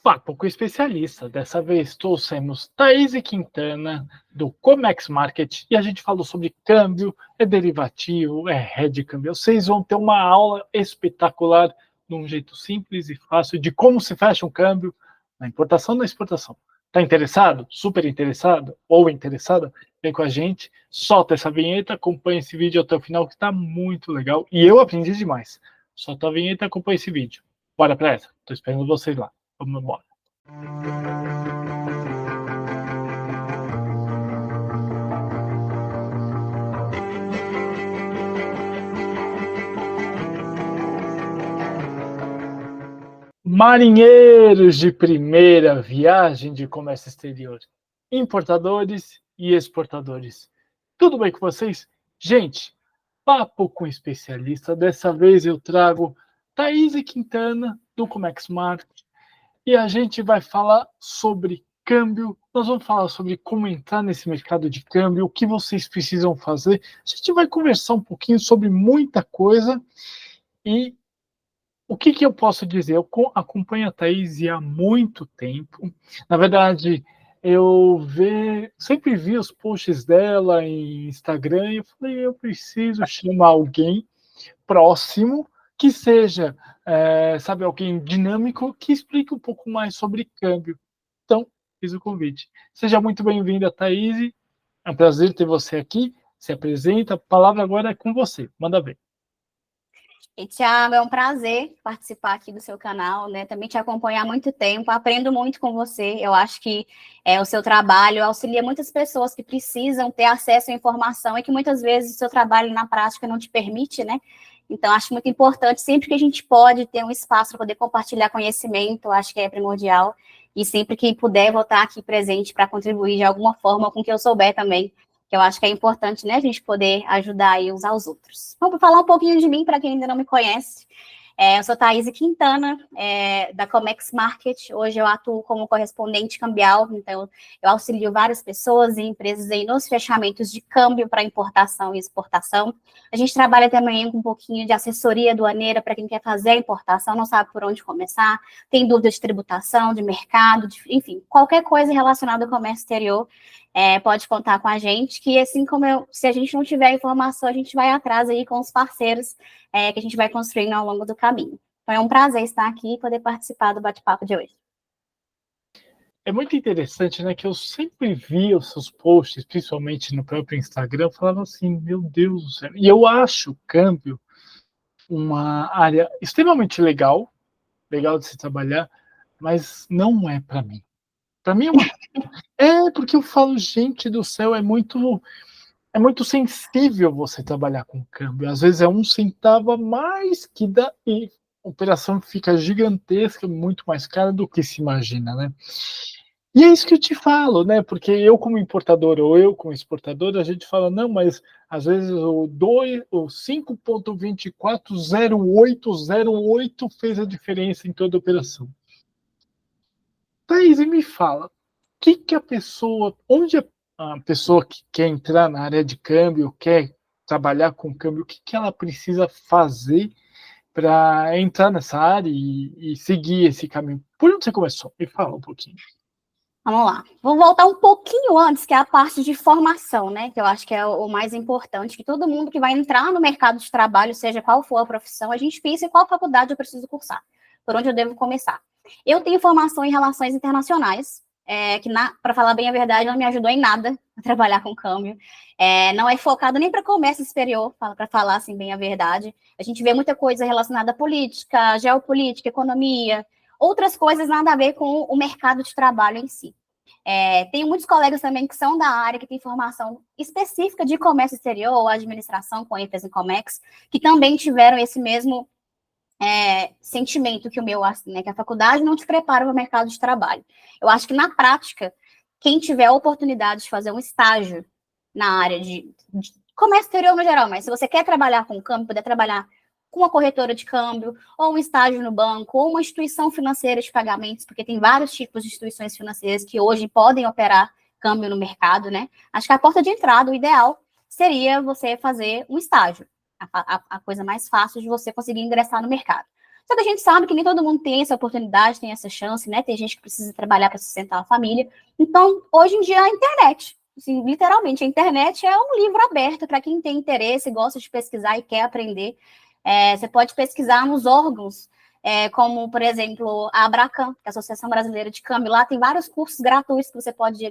Papo com especialista. Dessa vez trouxemos Thaís Quintana, do Comex Market, e a gente falou sobre câmbio, é derivativo, é hedge câmbio. Vocês vão ter uma aula espetacular, de um jeito simples e fácil, de como se fecha um câmbio na importação e na exportação. Está interessado? Super interessado? Ou interessada? Vem com a gente, solta essa vinheta, acompanha esse vídeo até o final, que está muito legal. E eu aprendi demais. Solta a vinheta e acompanha esse vídeo. Bora para essa. Estou esperando vocês lá. Vamos embora. Marinheiros de primeira viagem de comércio exterior, importadores e exportadores. Tudo bem com vocês? Gente, papo com especialista. Dessa vez eu trago Thaís Quintana, do Comex Market, e a gente vai falar sobre câmbio. Nós vamos falar sobre como entrar nesse mercado de câmbio, o que vocês precisam fazer. A gente vai conversar um pouquinho sobre muita coisa. E o que eu posso dizer? Eu acompanho a Thaís há muito tempo. Na verdade, sempre vi os posts dela em Instagram e eu falei, eu preciso chamar alguém próximo que seja, sabe, alguém dinâmico que explique um pouco mais sobre câmbio. Então, fiz o convite. Seja muito bem-vinda, Thaís. É um prazer ter você aqui. Se apresenta, a palavra agora é com você. Manda ver. E, Thiago, é um prazer participar aqui do seu canal, né? Também te acompanho há muito tempo, aprendo muito com você. Eu acho que o seu trabalho auxilia muitas pessoas que precisam ter acesso à informação e que muitas vezes o seu trabalho na prática não te permite, né? Então, acho muito importante, sempre que a gente pode ter um espaço para poder compartilhar conhecimento, acho que é primordial. E sempre que puder, vou estar aqui presente para contribuir de alguma forma com o que eu souber também, que eu acho que é importante, né, a gente poder ajudar aí uns aos outros. Vamos falar um pouquinho de mim, para quem ainda não me conhece. Eu sou Thaís Quintana, da Comex Market. Hoje eu atuo como correspondente cambial, então eu auxilio várias pessoas e empresas aí nos fechamentos de câmbio para importação e exportação. A gente trabalha também com um pouquinho de assessoria aduaneira para quem quer fazer a importação, não sabe por onde começar, tem dúvidas de tributação, de mercado, enfim, qualquer coisa relacionada ao comércio exterior, pode contar com a gente, que assim como se a gente não tiver informação, a gente vai atrás aí com os parceiros que a gente vai construindo ao longo do caminho. Então é um prazer estar aqui e poder participar do bate-papo de hoje. É muito interessante, né, que eu sempre vi os seus posts, principalmente no próprio Instagram, falava assim, meu Deus do céu. E eu acho o câmbio uma área extremamente legal de se trabalhar, mas não é para mim. Para mim porque eu falo, gente do céu, é muito sensível você trabalhar com câmbio. Às vezes é um centavo a mais que dá e a operação fica gigantesca, muito mais cara do que se imagina, né? E é isso que eu te falo, né? Porque eu como importador ou eu como exportador, a gente fala, não, mas às vezes o 5,240808 fez a diferença em toda a operação. Thaís, me fala, onde a pessoa que quer entrar na área de câmbio, quer trabalhar com câmbio, o que ela precisa fazer para entrar nessa área e seguir esse caminho? Por onde você começou? Me fala um pouquinho. Vamos lá. Vou voltar um pouquinho antes, que é a parte de formação, né? Que eu acho que é o mais importante, que todo mundo que vai entrar no mercado de trabalho, seja qual for a profissão, a gente pensa em qual faculdade eu preciso cursar, por onde eu devo começar. Eu tenho formação em relações internacionais, que, para falar bem a verdade, não me ajudou em nada a trabalhar com câmbio. Não é focado nem para comércio exterior, para falar assim bem a verdade. A gente vê muita coisa relacionada à política, geopolítica, economia, outras coisas nada a ver com o mercado de trabalho em si. Tenho muitos colegas também que são da área, que têm formação específica de comércio exterior ou administração com ênfase em Comex, que também tiveram esse mesmo sentimento que o meu, assim, né, que a faculdade não te prepara para o mercado de trabalho. Eu acho que, na prática, quem tiver a oportunidade de fazer um estágio na área de comércio exterior no geral, mas se você quer trabalhar com câmbio, poder trabalhar com uma corretora de câmbio, ou um estágio no banco, ou uma instituição financeira de pagamentos, porque tem vários tipos de instituições financeiras que hoje podem operar câmbio no mercado, né? Acho que a porta de entrada, o ideal, seria você fazer um estágio, a coisa mais fácil de você conseguir ingressar no mercado. Só que a gente sabe que nem todo mundo tem essa oportunidade, tem essa chance, né? Tem gente que precisa trabalhar para sustentar a família. Então, hoje em dia, a internet, assim, literalmente, a internet é um livro aberto para quem tem interesse, gosta de pesquisar e quer aprender. Você pode pesquisar nos órgãos, como, por exemplo, a Abracam, que é a Associação Brasileira de Câmbio. Lá tem vários cursos gratuitos que você pode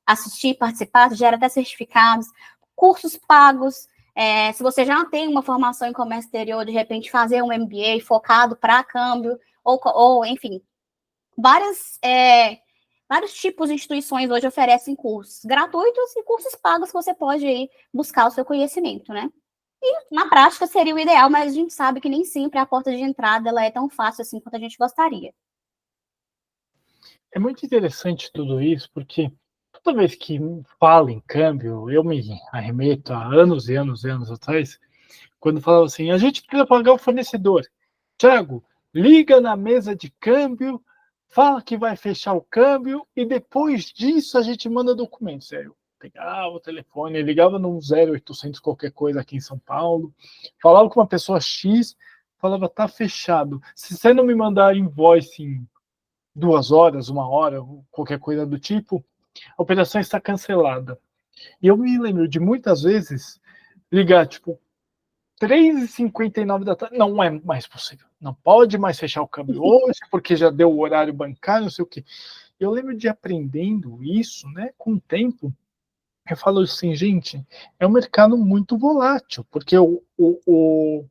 assistir, participar, gera até certificados, cursos pagos. Se você já tem uma formação em comércio exterior, de repente fazer um MBA focado para câmbio, ou enfim, vários tipos de instituições hoje oferecem cursos gratuitos e cursos pagos que você pode aí buscar o seu conhecimento, né? E na prática seria o ideal, mas a gente sabe que nem sempre a porta de entrada ela é tão fácil assim quanto a gente gostaria. É muito interessante tudo isso, porque toda vez que fala em câmbio, eu me arremeto a anos e anos e anos atrás, quando falava assim, a gente precisa pagar o fornecedor. Tiago, liga na mesa de câmbio, fala que vai fechar o câmbio e depois disso a gente manda documentos. Aí eu pegava o telefone, ligava no 0800 qualquer coisa aqui em São Paulo, falava com uma pessoa X, falava, tá fechado. Se você não me mandar invoice em 2 horas, 1 hora, qualquer coisa do tipo, a operação está cancelada. E eu me lembro de muitas vezes ligar, tipo, 3h59 da tarde, não é mais possível. Não pode mais fechar o câmbio hoje, porque já deu o horário bancário, não sei o quê. Eu lembro de aprendendo isso, né, com o tempo. Eu falo assim, gente, é um mercado muito volátil, porque o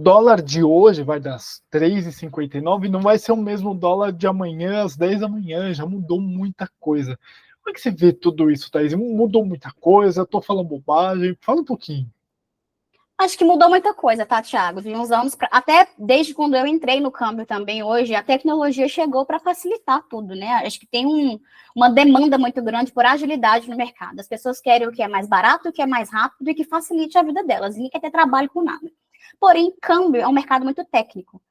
dólar de hoje vai das 3h59 e não vai ser o mesmo dólar de amanhã às 10 da manhã, já mudou muita coisa. Como é que você vê tudo isso, Thaís? Mudou muita coisa, estou falando bobagem, fala um pouquinho. Acho que mudou muita coisa, tá, Thiago? De uns anos, até desde quando eu entrei no câmbio também, hoje, a tecnologia chegou para facilitar tudo, né? Acho que tem uma demanda muito grande por agilidade no mercado. As pessoas querem o que é mais barato, o que é mais rápido e que facilite a vida delas. Ninguém quer ter trabalho com nada. Porém, câmbio é um mercado muito técnico.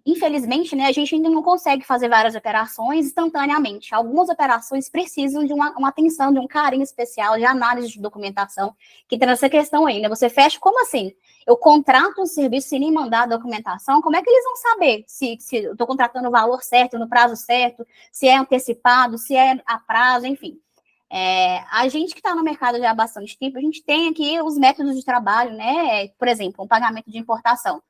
Infelizmente, né, a gente ainda não consegue fazer várias operações instantaneamente. Algumas operações precisam de uma atenção, de um carinho especial, de análise de documentação, que tem essa questão aí, né? Você fecha, como assim? Eu contrato um serviço sem nem mandar a documentação, como é que eles vão saber se eu estou contratando o valor certo, no prazo certo, se é antecipado, se é a prazo, enfim. A gente que está no mercado já há bastante tempo, a gente tem aqui os métodos de trabalho, né? Por exemplo, um pagamento de importação.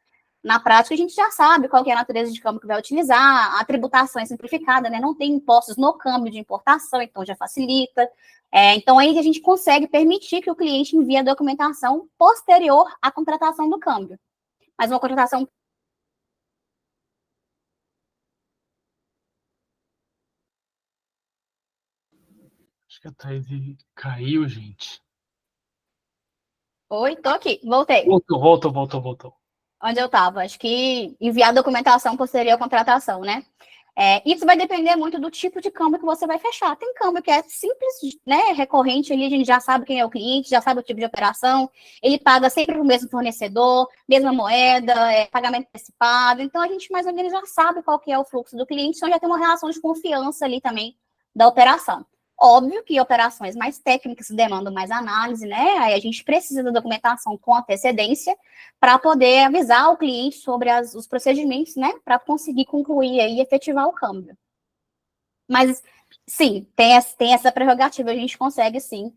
Na prática, a gente já sabe qual que é a natureza de câmbio que vai utilizar, a tributação é simplificada, né? Não tem impostos no câmbio de importação, então já facilita. Então, aí a gente consegue permitir que o cliente envie a documentação posterior à contratação do câmbio. Mas uma contratação... Acho que a Thaís caiu, gente. Oi, tô aqui, voltei. Voltou. Onde eu estava? Acho que enviar a documentação posterior à contratação, né? Isso vai depender muito do tipo de câmbio que você vai fechar. Tem câmbio que é simples, né, recorrente, ali a gente já sabe quem é o cliente, já sabe o tipo de operação, ele paga sempre o mesmo fornecedor, mesma moeda, pagamento antecipado, então a gente mais ou menos já sabe qual que é o fluxo do cliente, então já tem uma relação de confiança ali também da operação. Óbvio que operações mais técnicas demandam mais análise, né? Aí a gente precisa da documentação com antecedência para poder avisar o cliente sobre os procedimentos, né? Para conseguir concluir e efetivar o câmbio. Mas, sim, tem essa prerrogativa, a gente consegue sim.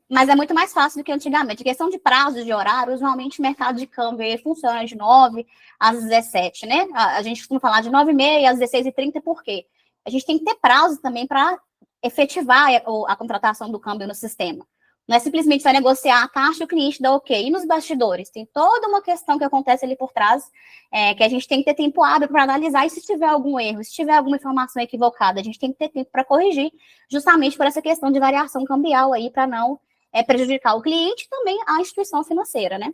Mas é muito mais fácil do que antigamente. A questão de prazos de horário, usualmente o mercado de câmbio aí funciona de 9 às 17, né? A gente costuma falar de 9h30 às 16h30, por quê? A gente tem que ter prazo também para efetivar a contratação do câmbio no sistema. Não é simplesmente só negociar a taxa e o cliente dá ok. E nos bastidores? Tem toda uma questão que acontece ali por trás, que a gente tem que ter tempo hábil para analisar, e se tiver algum erro, se tiver alguma informação equivocada, a gente tem que ter tempo para corrigir, justamente por essa questão de variação cambial aí, para não prejudicar o cliente e também a instituição financeira, né?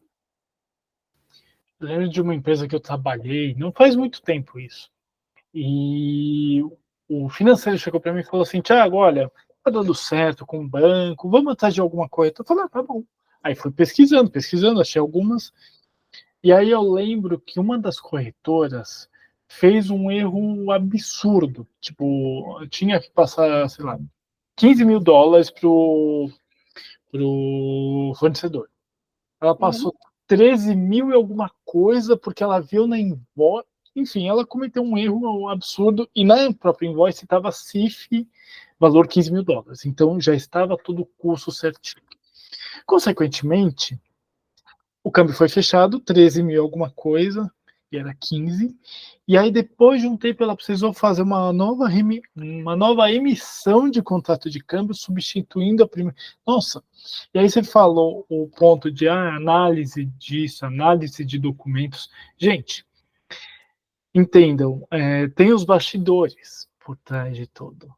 Eu lembro de uma empresa que eu trabalhei, não faz muito tempo isso. E o financeiro chegou para mim e falou assim: Tiago, olha, tá dando certo com o banco, vamos atrás de alguma coisa. Eu falei: tá bom. Aí fui pesquisando, achei algumas. E aí eu lembro que uma das corretoras fez um erro absurdo. Tipo, tinha que passar, sei lá, US$ 15.000 pro fornecedor. Ela passou 13 mil e alguma coisa, porque ela viu na invoice. Enfim, ela cometeu um erro absurdo, e na própria invoice estava CIF, valor $15.000. Então já estava todo o curso certinho. Consequentemente, o câmbio foi fechado, 13 mil alguma coisa, e era 15. E aí, depois de um tempo, ela precisou fazer uma nova emissão de contrato de câmbio, substituindo a primeira. Nossa! E aí você falou o ponto de análise disso, análise de documentos. Gente, entendam, tem os bastidores por trás de tudo.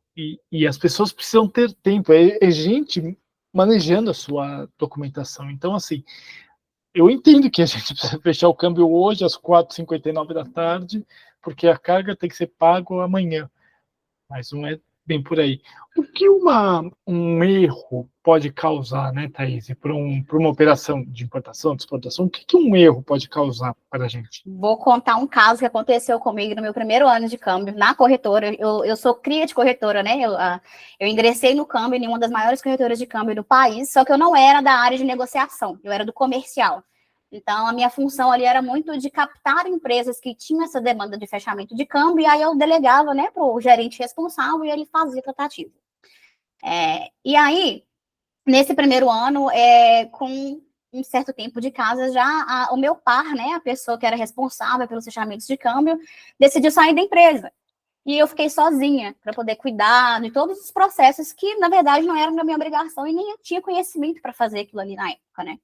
E as pessoas precisam ter tempo. É gente manejando a sua documentação. Então, assim, eu entendo que a gente precisa fechar o câmbio hoje às 4h59 da tarde, porque a carga tem que ser paga amanhã, mas não é bem por aí. O que um erro pode causar, né, Thaís, para uma operação de importação, de exportação, o que um erro pode causar para a gente? Vou contar um caso que aconteceu comigo no meu primeiro ano de câmbio, na corretora. Eu sou cria de corretora, né? Eu ingressei no câmbio em uma das maiores corretoras de câmbio do país, só que eu não era da área de negociação, eu era do comercial. Então, a minha função ali era muito de captar empresas que tinham essa demanda de fechamento de câmbio, e aí eu delegava, né, para o gerente responsável e ele fazia tratativa. E aí, nesse primeiro ano, com um certo tempo de casa, já o meu par, né, a pessoa que era responsável pelos fechamentos de câmbio, decidiu sair da empresa. E eu fiquei sozinha para poder cuidar de todos os processos que, na verdade, não eram da minha obrigação e nem eu tinha conhecimento para fazer aquilo ali na época, né?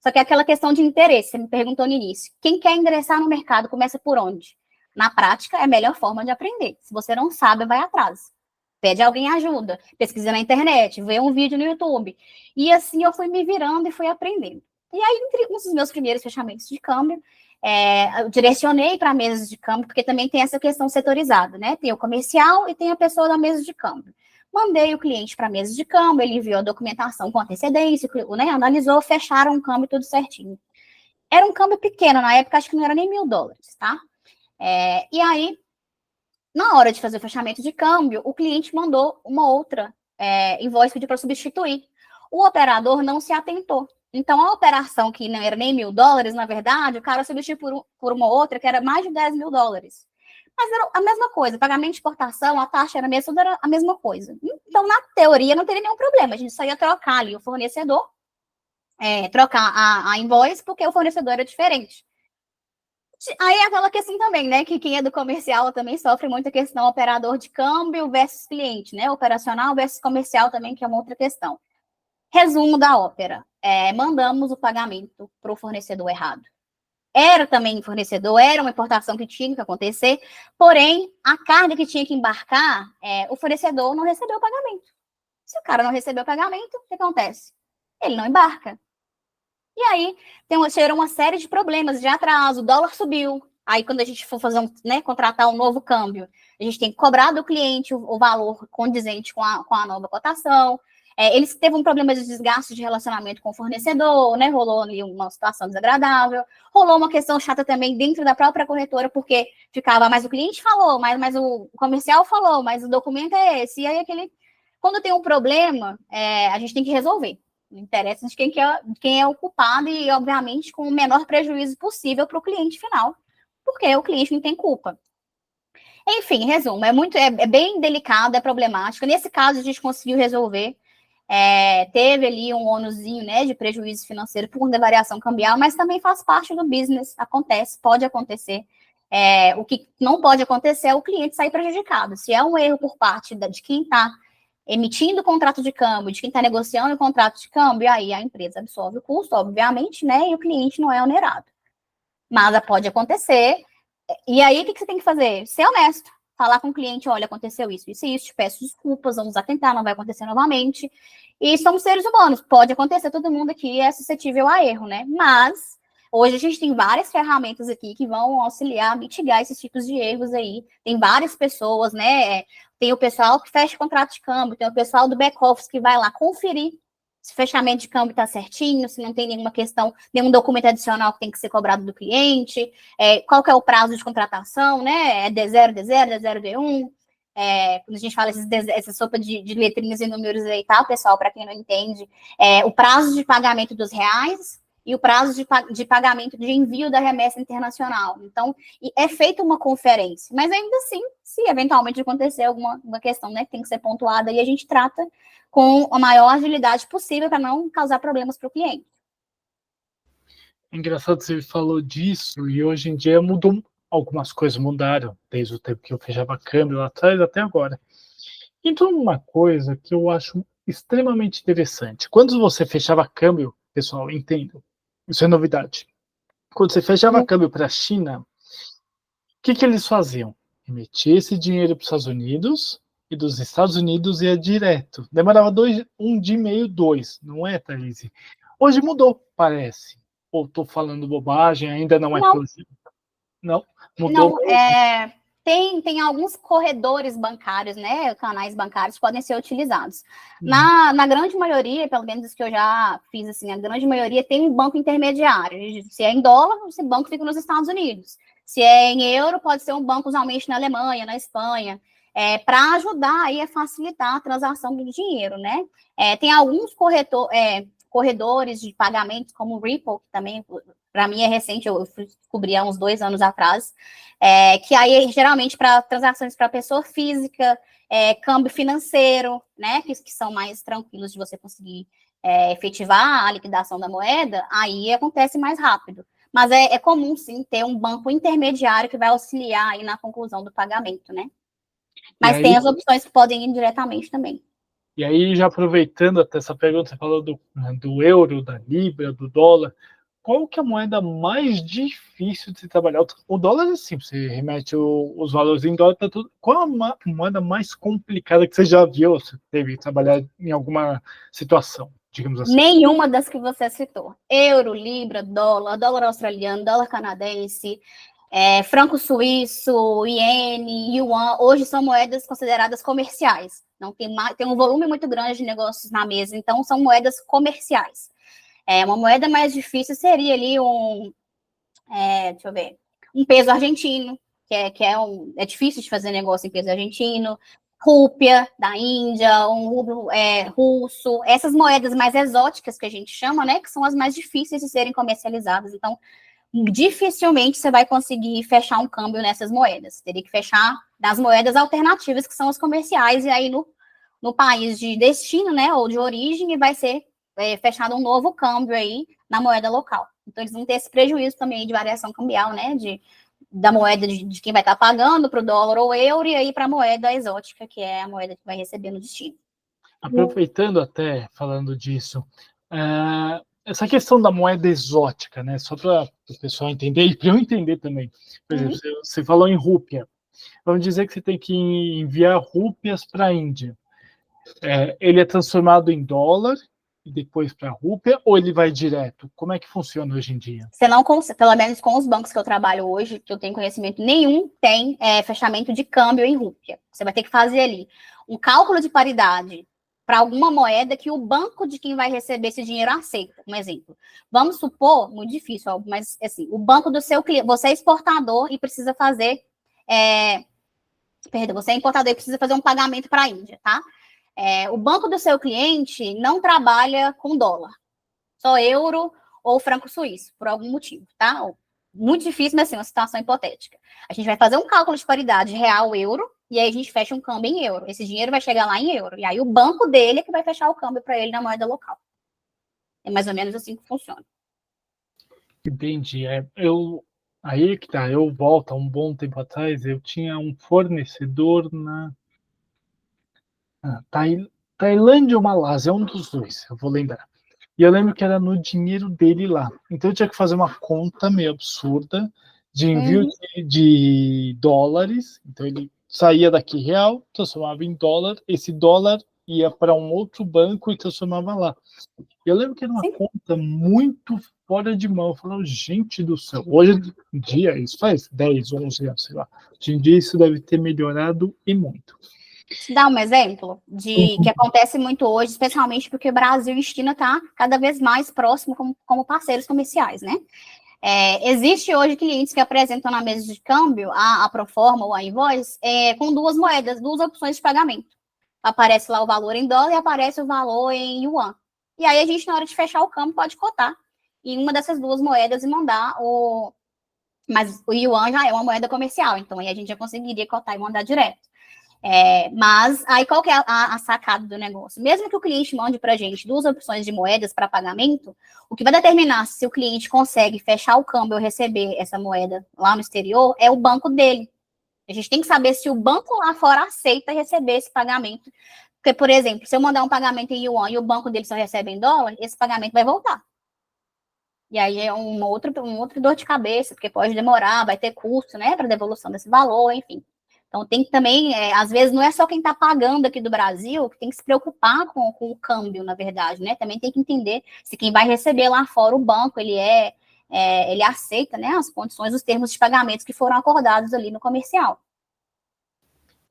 Só que é aquela questão de interesse, você me perguntou no início. Quem quer ingressar no mercado começa por onde? Na prática, é a melhor forma de aprender. Se você não sabe, vai atrás. Pede alguém ajuda, pesquisa na internet, vê um vídeo no YouTube. E assim eu fui me virando e fui aprendendo. E aí, entre uns dos meus primeiros fechamentos de câmbio, eu direcionei para mesas de câmbio, porque também tem essa questão setorizada, né? Tem o comercial e tem a pessoa da mesa de câmbio. Mandei o cliente para a mesa de câmbio, ele enviou a documentação com antecedência, né? Analisou, fecharam o câmbio tudo certinho. Era um câmbio pequeno, na época acho que não era nem $1.000, tá? E aí, na hora de fazer o fechamento de câmbio, o cliente mandou uma outra invoice, pediu para substituir. O operador não se atentou. Então, a operação que não era nem $1.000, na verdade, o cara substituiu por uma outra que era mais de $10.000. Mas era a mesma coisa, pagamento de exportação, a taxa era a mesma coisa. Então, na teoria, não teria nenhum problema. A gente só ia trocar ali o fornecedor, trocar a invoice, porque o fornecedor era diferente. Aí é aquela questão também, né, que quem é do comercial também sofre muita questão operador de câmbio versus cliente, né, operacional versus comercial também, que é uma outra questão. Resumo da ópera, mandamos o pagamento para o fornecedor errado. Era também fornecedor, era uma importação que tinha que acontecer, porém, a carga que tinha que embarcar, o fornecedor não recebeu o pagamento. Se o cara não recebeu o pagamento, o que acontece? Ele não embarca. E aí, gerou uma série de problemas de atraso, o dólar subiu. Aí, quando a gente for fazer contratar um novo câmbio, a gente tem que cobrar do cliente o valor condizente com a nova cotação. Eles teve um problema de desgaste de relacionamento com o fornecedor, né? Rolou ali uma situação desagradável. Rolou uma questão chata também dentro da própria corretora, porque ficava, mas o cliente falou, mas o comercial falou, mas o documento é esse. E aí, quando tem um problema, a gente tem que resolver. Não interessa de quem é o culpado e, obviamente, com o menor prejuízo possível para o cliente final, porque o cliente não tem culpa. Enfim, resumo, é bem delicado, é problemático. Nesse caso, a gente conseguiu resolver. Teve ali um ônusinho, né, de prejuízo financeiro por conta da variação cambial, mas também faz parte do business, pode acontecer. O que não pode acontecer é o cliente sair prejudicado. Se é um erro por parte de quem está emitindo o contrato de câmbio, de quem está negociando o contrato de câmbio, aí a empresa absorve o custo, obviamente, né, e o cliente não é onerado. Mas pode acontecer. E aí, o que você tem que fazer? Ser honesto. Falar com o cliente, olha, aconteceu isso, isso e isso, te peço desculpas, vamos atentar, não vai acontecer novamente. E somos seres humanos, pode acontecer, todo mundo aqui é suscetível a erro, né? Mas hoje a gente tem várias ferramentas aqui que vão auxiliar a mitigar esses tipos de erros aí. Tem várias pessoas, né? Tem o pessoal que fecha contrato de câmbio, tem o pessoal do back-office que vai lá conferir se o fechamento de câmbio está certinho, se não tem nenhuma questão, nenhum documento adicional que tem que ser cobrado do cliente, qual que é o prazo de contratação, né? É D0, D0, D0, D1. Quando a gente fala essa sopa de letrinhas e números aí, tá, pessoal? Para quem não entende, o prazo de pagamento dos reais e o prazo de pagamento de envio da remessa internacional. Então, é feita uma conferência, mas ainda assim, se eventualmente acontecer alguma questão, né, que tem que ser pontuada, aí a gente trata com a maior agilidade possível para não causar problemas para o cliente. Engraçado que você falou disso, e hoje em dia mudou, algumas coisas mudaram, desde o tempo que eu fechava câmbio lá atrás até agora. Então, uma coisa que eu acho extremamente interessante, quando você fechava câmbio, pessoal, entendo, isso é novidade. Quando você fechava câmbio para a China, o que eles faziam? Emitia esse dinheiro para os Estados Unidos, e dos Estados Unidos ia direto. Demorava um dia e meio, dois, não é, Thaís? Hoje mudou, parece. Ou estou falando bobagem, ainda não é tão. Não, mudou. Não, tem alguns corredores bancários, né, canais bancários que podem ser utilizados. Na grande maioria, pelo menos os que eu já fiz, assim, a grande maioria tem um banco intermediário. Se é em dólar, esse banco fica nos Estados Unidos. Se é em euro, pode ser um banco usualmente na Alemanha, na Espanha, para ajudar aí a facilitar a transação do dinheiro, né? Tem alguns corredores de pagamentos, como o Ripple, que também, para mim, é recente, eu descobri há uns 2 anos atrás, que aí, geralmente, para transações para pessoa física, câmbio financeiro, né, que são mais tranquilos de você conseguir efetivar a liquidação da moeda, aí acontece mais rápido. Mas é comum, sim, ter um banco intermediário que vai auxiliar aí na conclusão do pagamento, né? Mas tem as opções que podem ir diretamente também. E aí, já aproveitando até essa pergunta, você falou do euro, da libra, do dólar, qual que é a moeda mais difícil de se trabalhar? O dólar é simples, você remete os valores em dólar, tá tudo. Qual a moeda mais complicada que você já viu, você teve que trabalhar em alguma situação, digamos assim? Nenhuma das que você citou. Euro, libra, dólar australiano, dólar canadense, franco suíço, iene, yuan, hoje são moedas consideradas comerciais. Não tem um volume muito grande de negócios na mesa, então são moedas comerciais. Uma moeda mais difícil seria ali deixa eu ver, um peso argentino, que é difícil de fazer negócio em peso argentino, rúpia da Índia, um rublo russo, essas moedas mais exóticas que a gente chama, né, que são as mais difíceis de serem comercializadas. Então, dificilmente você vai conseguir fechar um câmbio nessas moedas. Você teria que fechar das moedas alternativas, que são as comerciais, e aí no país de destino, né, ou de origem, e vai ser fechado um novo câmbio aí na moeda local. Então, eles vão ter esse prejuízo também de variação cambial, né, da moeda de quem vai estar pagando para o dólar ou euro, e aí para a moeda exótica, que é a moeda que vai receber no destino. Aproveitando até, falando disso, essa questão da moeda exótica, né, só para o pessoal entender, e para eu entender também, por exemplo, você falou em rúpia, vamos dizer que você tem que enviar rúpias para a Índia. Ele é transformado em dólar e depois para rúpia, ou ele vai direto? Como é que funciona hoje em dia? Você não consegue, pelo menos com os bancos que eu trabalho hoje, que eu tenho conhecimento nenhum, tem fechamento de câmbio em rúpia. Você vai ter que fazer ali um cálculo de paridade para alguma moeda que o banco de quem vai receber esse dinheiro aceita. Um exemplo. Vamos supor, muito difícil, mas assim, o banco do seu cliente, você é exportador e precisa fazer, você é importador e precisa fazer um pagamento para a Índia, tá? O banco do seu cliente não trabalha com dólar, só euro ou franco suíço, por algum motivo, tá? Muito difícil, mas assim, uma situação hipotética. A gente vai fazer um cálculo de paridade real-euro, e aí a gente fecha um câmbio em euro. Esse dinheiro vai chegar lá em euro, e aí o banco dele é que vai fechar o câmbio para ele na moeda local. É mais ou menos assim que funciona. Entendi. Aí que tá, eu volto, há um bom tempo atrás, eu tinha um fornecedor na Tailândia ou Malásia, um dos dois, eu vou lembrar. E eu lembro que era no dinheiro dele lá. Então eu tinha que fazer uma conta meio absurda de envio de dólares. Então ele saía daqui real, transformava em dólar, esse dólar ia para um outro banco e transformava lá. Eu lembro que era uma conta muito fora de mão. Eu falava, gente do céu, hoje em dia, isso faz 10, 11 anos, sei lá. Hoje em dia isso deve ter melhorado e muito. Te dar um exemplo que acontece muito hoje, especialmente porque o Brasil e a China tá cada vez mais próximo como parceiros comerciais, né? Existe hoje clientes que apresentam na mesa de câmbio a Proforma ou a Invoice com duas moedas, duas opções de pagamento. Aparece lá o valor em dólar e aparece o valor em yuan. E aí a gente, na hora de fechar o câmbio, pode cotar em uma dessas duas moedas e mandar o... Mas o yuan já é uma moeda comercial, então aí a gente já conseguiria cotar e mandar direto. Mas aí qual que é a sacada do negócio? Mesmo que o cliente mande para a gente duas opções de moedas para pagamento, o que vai determinar se o cliente consegue fechar o câmbio ou receber essa moeda lá no exterior é o banco dele. A gente tem que saber se o banco lá fora aceita receber esse pagamento. Porque, por exemplo, se eu mandar um pagamento em yuan e o banco dele só recebe em dólar, esse pagamento vai voltar. E aí é um outro dor de cabeça, porque pode demorar, vai ter custo, né, para devolução desse valor, enfim. Então tem que também, às vezes, não é só quem está pagando aqui do Brasil que tem que se preocupar com o câmbio, na verdade, né? Também tem que entender se quem vai receber lá fora o banco, ele aceita, né, as condições, os termos de pagamentos que foram acordados ali no comercial.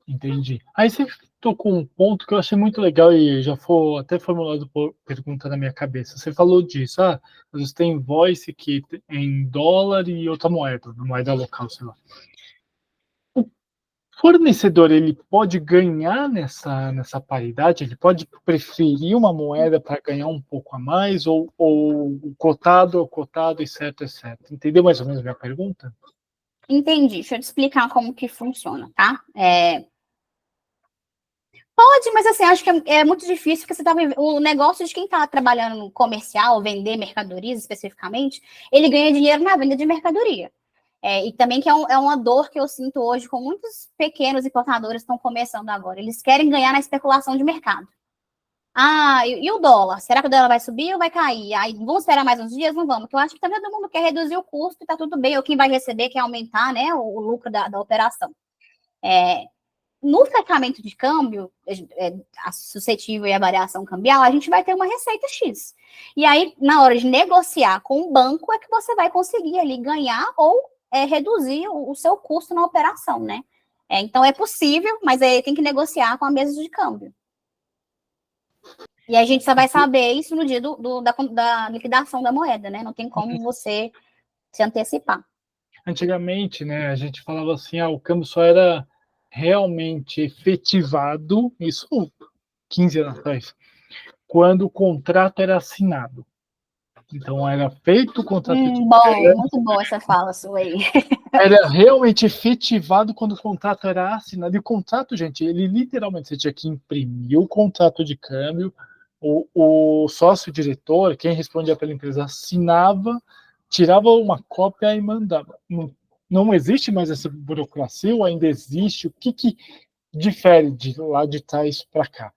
Entendi. Aí você tocou um ponto que eu achei muito legal e já foi até formulado por pergunta na minha cabeça. Você falou disso, às vezes tem invoice que é em dólar e outra moeda local, sei lá. O fornecedor, ele pode ganhar nessa paridade? Ele pode preferir uma moeda para ganhar um pouco a mais? Ou o cotado é o cotado e certo é certo? Entendeu mais ou menos a minha pergunta? Entendi. Deixa eu te explicar como que funciona, tá? Pode, mas assim, acho que é muito difícil, porque o negócio de quem está trabalhando no comercial, vender mercadorias especificamente, ele ganha dinheiro na venda de mercadoria. E também que é uma dor que eu sinto hoje com muitos pequenos importadores que estão começando agora. Eles querem ganhar na especulação de mercado. E o dólar? Será que o dólar vai subir ou vai cair? Aí vamos esperar mais uns dias? Não vamos, porque eu acho que também todo mundo quer reduzir o custo e tá tudo bem, ou quem vai receber quer aumentar, né, o lucro da operação. No fechamento de câmbio, suscetível à variação cambial, a gente vai ter uma receita X. E aí, na hora de negociar com o banco, é que você vai conseguir ali ganhar ou reduzir o seu custo na operação, né? Então, é possível, mas aí tem que negociar com a mesa de câmbio. E a gente só vai saber isso no dia da liquidação da moeda, né? Não tem como você se antecipar. Antigamente, né, a gente falava assim, o câmbio só era realmente efetivado, isso 15 anos atrás, quando o contrato era assinado. Então, era feito o contrato de Bom, muito boa essa fala sua aí. Era realmente efetivado quando o contrato era assinado. E o contrato, gente, ele literalmente, você tinha que imprimir o contrato de câmbio, o sócio-diretor, quem respondia pela empresa, assinava, tirava uma cópia e mandava. Não existe mais essa burocracia ou ainda existe? O que difere de lá de trás para cá?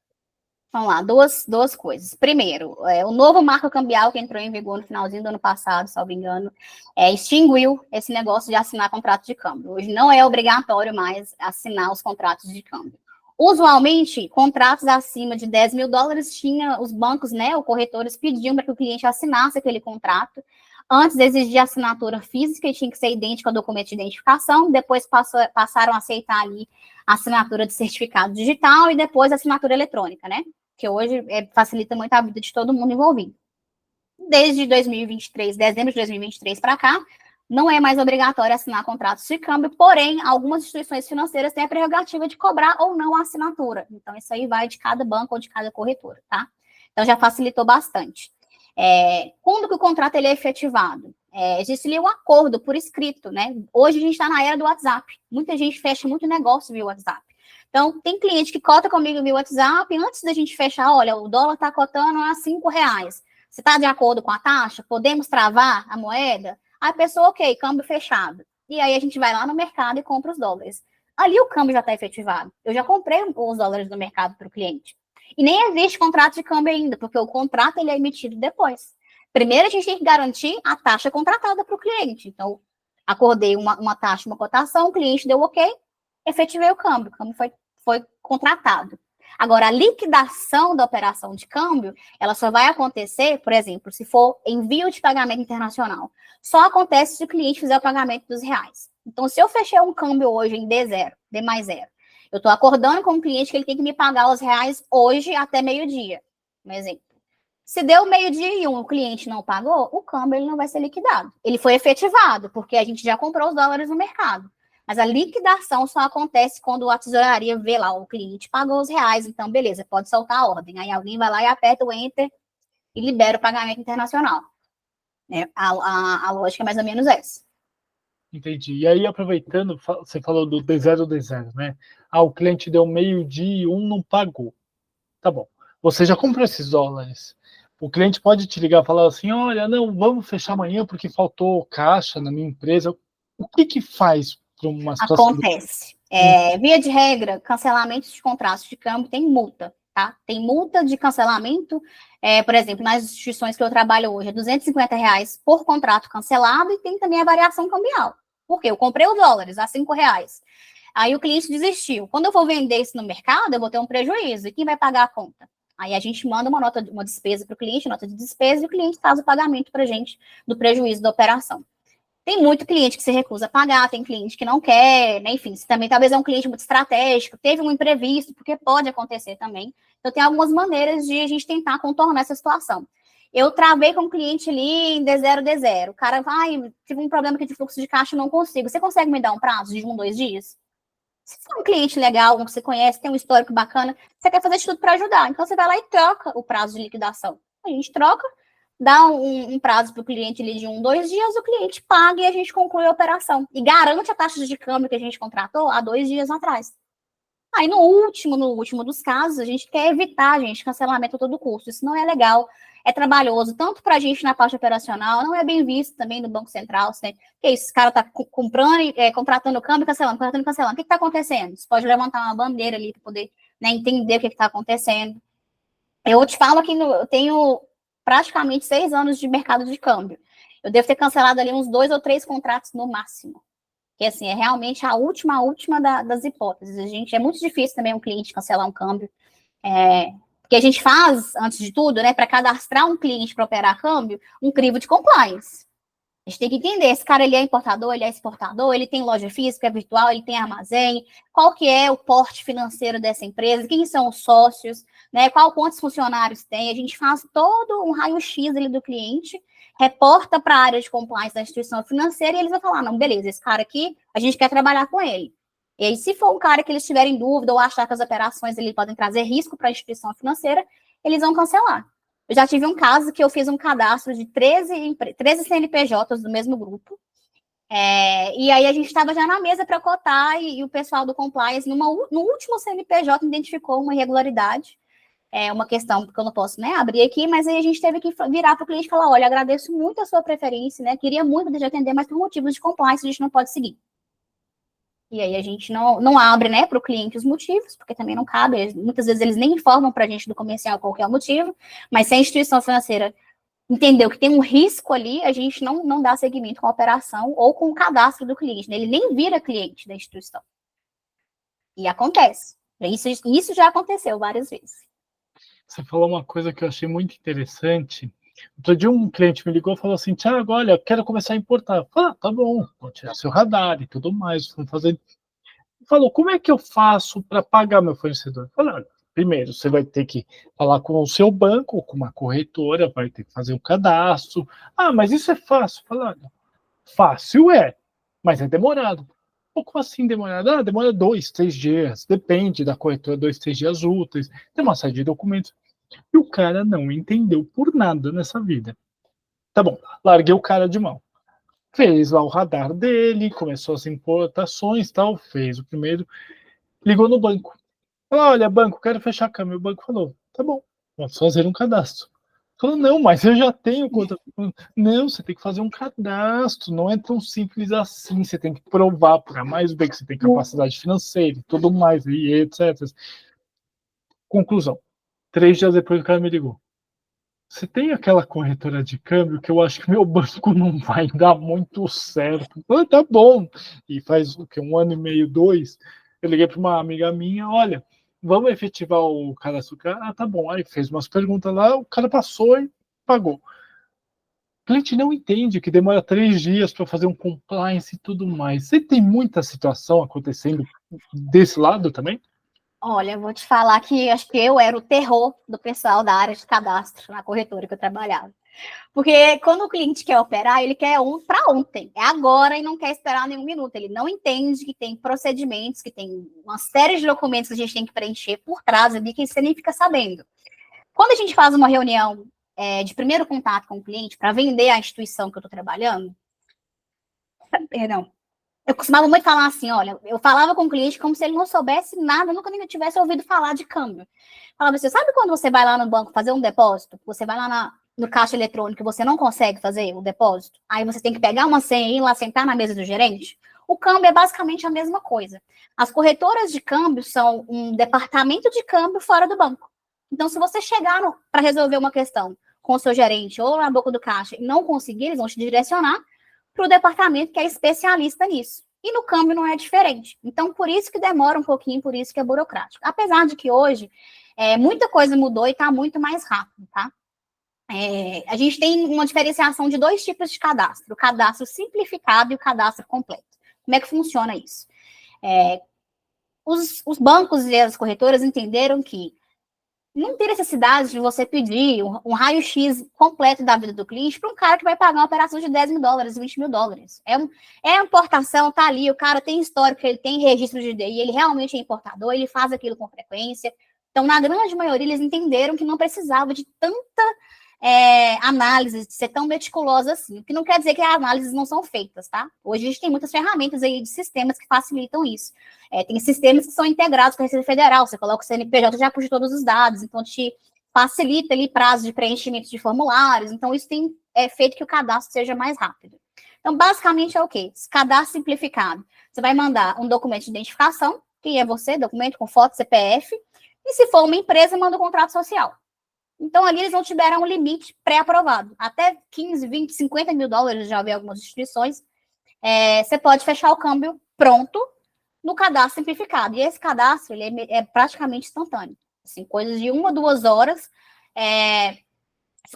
Vamos lá, duas coisas. Primeiro, o novo marco cambial que entrou em vigor no finalzinho do ano passado, salvo engano, extinguiu esse negócio de assinar contrato de câmbio. Hoje não é obrigatório mais assinar os contratos de câmbio. Usualmente, contratos acima de 10 mil dólares, tinha os bancos, né, os corretores pediam para que o cliente assinasse aquele contrato. Antes exigia assinatura física e tinha que ser idêntica ao documento de identificação, depois passaram a aceitar ali a assinatura de certificado digital e depois a assinatura eletrônica, né? Que hoje facilita muito a vida de todo mundo envolvido. Desde 2023, dezembro de 2023 para cá, não é mais obrigatório assinar contratos de câmbio, porém, algumas instituições financeiras têm a prerrogativa de cobrar ou não a assinatura. Então, isso aí vai de cada banco ou de cada corretora, tá? Então, já facilitou bastante. Quando que o contrato ele é efetivado? Existe ali um acordo por escrito, né? Hoje a gente está na era do WhatsApp. Muita gente fecha muito negócio via WhatsApp. Então, tem cliente que cota comigo via WhatsApp, antes da gente fechar, olha, o dólar está cotando a R$5. Você está de acordo com a taxa? Podemos travar a moeda? Aí a pessoa, ok, câmbio fechado. E aí a gente vai lá no mercado e compra os dólares. Ali o câmbio já está efetivado. Eu já comprei os dólares no mercado para o cliente. E nem existe contrato de câmbio ainda, porque o contrato ele é emitido depois. Primeiro a gente tem que garantir a taxa contratada para o cliente. Então, acordei uma taxa, uma cotação, o cliente deu ok, efetivei o câmbio foi contratado. Agora, a liquidação da operação de câmbio, ela só vai acontecer, por exemplo, se for envio de pagamento internacional. Só acontece se o cliente fizer o pagamento dos reais. Então, se eu fechei um câmbio hoje em D0, D mais 0, eu estou acordando com o cliente que ele tem que me pagar os reais hoje até meio-dia. Um exemplo. Se deu meio-dia e o cliente não pagou, o câmbio ele não vai ser liquidado. Ele foi efetivado, porque a gente já comprou os dólares no mercado. Mas a liquidação só acontece quando a tesouraria vê lá, o cliente pagou os reais, então beleza, pode soltar a ordem. Aí alguém vai lá e aperta o Enter e libera o pagamento internacional. né? A lógica é mais ou menos essa. Entendi. E aí, aproveitando, você falou do D0, né? Ah, o cliente deu meio-dia e não pagou. Tá bom. Você já comprou esses dólares. O cliente pode te ligar e falar assim: olha, não, vamos fechar amanhã porque faltou caixa na minha empresa. O que faz para uma situação? Acontece. Via de regra, cancelamentos de contratos de câmbio tem multa, tá? Tem multa de cancelamento, por exemplo, nas instituições que eu trabalho hoje, é R$ 250 por contrato cancelado e tem também a variação cambial. Por quê? Eu comprei os dólares a R$ 5. Aí o cliente desistiu. Quando eu for vender isso no mercado, eu vou ter um prejuízo. E quem vai pagar a conta? Aí a gente manda uma despesa para o cliente, nota de despesa, e o cliente faz o pagamento para a gente do prejuízo da operação. Tem muito cliente que se recusa a pagar, tem cliente que não quer, né? Enfim, se também talvez é um cliente muito estratégico, teve um imprevisto, porque pode acontecer também. Então, tem algumas maneiras de a gente tentar contornar essa situação. Eu travei com um cliente ali em D0. O cara vai, tive um problema aqui de fluxo de caixa, não consigo. Você consegue me dar um prazo de 1, 2 dias? Se for um cliente legal, um que você conhece, tem um histórico bacana, você quer fazer de tudo para ajudar. Então, você vai lá e troca o prazo de liquidação. A gente troca, dá um prazo para o cliente ali de 1, 2 dias, o cliente paga e a gente conclui a operação. E garante a taxa de câmbio que a gente contratou há 2 dias atrás. Aí, no último dos casos, a gente quer evitar, gente, cancelamento a todo custo. Isso não é legal, é trabalhoso, tanto para a gente na parte operacional, não é bem visto também no Banco Central. Né? Que isso, esse cara está comprando, contratando câmbio, cancelando. O que está acontecendo? Você pode levantar uma bandeira ali para poder, né, entender o que está acontecendo. Eu te falo que eu tenho praticamente 6 anos de mercado de câmbio. Eu devo ter cancelado ali uns 2 ou 3 contratos no máximo. Que assim, é realmente a última das hipóteses. É muito difícil também um cliente cancelar um câmbio. Porque a gente faz, antes de tudo, né, para cadastrar um cliente para operar câmbio, um crivo de compliance. A gente tem que entender, esse cara ele é importador, ele é exportador, ele tem loja física, é virtual, ele tem armazém, qual que é o porte financeiro dessa empresa, quem são os sócios, né, quantos funcionários tem, a gente faz todo um raio-x ali do cliente, reporta para a área de compliance da instituição financeira e eles vão falar, não, beleza, esse cara aqui, a gente quer trabalhar com ele. E aí, se for um cara que eles tiverem dúvida ou achar que as operações ele podem trazer risco para a instituição financeira, eles vão cancelar. Eu já tive um caso que eu fiz um cadastro de 13 CNPJs do mesmo grupo. E aí a gente estava já na mesa para cotar e o pessoal do compliance, no último CNPJ, identificou uma irregularidade. Uma questão que eu não posso, né, abrir aqui, mas aí a gente teve que virar para o cliente e falar, olha, agradeço muito a sua preferência, né, queria muito poder atender, mas por motivos de compliance a gente não pode seguir. E aí a gente não abre, né, para o cliente os motivos, porque também não cabe. Muitas vezes eles nem informam para a gente do comercial qual que é o motivo, mas se a instituição financeira entendeu que tem um risco ali, a gente não dá seguimento com a operação ou com o cadastro do cliente, né? Ele nem vira cliente da instituição. E acontece. Isso já aconteceu várias vezes. Você falou uma coisa que eu achei muito interessante. Outro dia um cliente me ligou e falou assim, Thiago, olha, eu quero começar a importar. Ah, tá bom, vou tirar seu radar e tudo mais, vamos fazer. Falou, como é que eu faço para pagar meu fornecedor? Falei, olha, primeiro, você vai ter que falar com o seu banco, com uma corretora, vai ter que fazer um cadastro. Ah, mas isso é fácil. Falei, olha, fácil mas é demorado. Ou como assim demorado? Ah, demora 2, 3 dias, depende da corretora, 2, 3 dias úteis, tem uma série de documentos. E o cara não entendeu por nada nessa vida. Tá bom, larguei o cara de mão. Fez lá o radar dele, começou as importações tal, fez o primeiro, ligou no banco. Falou, olha, banco, quero fechar a câmera. O banco falou, tá bom, vamos fazer um cadastro. Falou, não, mas eu já tenho conta. Não, você tem que fazer um cadastro, não é tão simples assim, você tem que provar por A mais B que você tem capacidade financeira e tudo mais, e etc. Conclusão, 3 dias depois o cara me ligou. Você tem aquela corretora de câmbio que eu acho que meu banco não vai dar muito certo. Ah, tá bom. E faz o que, 1 ano e meio, 2, eu liguei para uma amiga minha, olha, vamos efetivar o cadastro. Ah, tá bom. Aí fez umas perguntas lá, o cara passou e pagou. O cliente não entende que demora 3 dias para fazer um compliance e tudo mais. Você tem muita situação acontecendo desse lado também? Olha, eu vou te falar que acho que eu era o terror do pessoal da área de cadastro na corretora que eu trabalhava. Porque quando o cliente quer operar, ele quer para ontem, é agora e não quer esperar nenhum minuto. Ele não entende que tem procedimentos, que tem uma série de documentos que a gente tem que preencher por trás ali que você nem fica sabendo. Quando a gente faz uma reunião de primeiro contato com o cliente para vender a instituição que eu estou trabalhando, perdão, eu costumava muito falar assim, olha, eu falava com o cliente como se ele não soubesse nada, nunca nem tivesse ouvido falar de câmbio. Falava assim, sabe quando você vai lá no banco fazer um depósito? Você vai lá no caixa eletrônico e você não consegue fazer o depósito? Aí você tem que pegar uma senha e ir lá sentar na mesa do gerente? O câmbio é basicamente a mesma coisa. As corretoras de câmbio são um departamento de câmbio fora do banco. Então, se você chegar para resolver uma questão com o seu gerente ou na boca do caixa e não conseguir, eles vão te direcionar para o departamento que é especialista nisso. E no câmbio não é diferente. Então, por isso que demora um pouquinho, por isso que é burocrático. Apesar de que hoje muita coisa mudou e está muito mais rápido, tá? A gente tem uma diferenciação de 2 tipos de cadastro: o cadastro simplificado e o cadastro completo. Como é que funciona isso? Os bancos e as corretoras entenderam que não tem necessidade de você pedir um raio-x completo da vida do cliente para um cara que vai pagar uma operação de 10 mil dólares, 20 mil dólares. É importação, tá ali, o cara tem histórico, ele tem registro de DI, ele realmente é importador, ele faz aquilo com frequência. Então, na grande maioria, eles entenderam que não precisava de tanta análise, de ser tão meticulosa assim. O que não quer dizer que as análises não são feitas, tá? Hoje a gente tem muitas ferramentas aí de sistemas que facilitam isso. Tem sistemas que são integrados com a Receita Federal, você coloca o CNPJ, já puxa todos os dados, então te facilita ali prazo de preenchimento de formulários, então isso tem feito que o cadastro seja mais rápido. Então, basicamente é o quê? Cadastro simplificado. Você vai mandar um documento de identificação, quem é você, documento com foto, CPF, e se for uma empresa, manda um contrato social. Então, ali eles não tiveram um limite pré-aprovado. Até 15, 20, 50 mil dólares, já vi algumas instituições, você pode fechar o câmbio pronto no cadastro simplificado. E esse cadastro ele é praticamente instantâneo. Assim, coisas de 1 a 2 horas,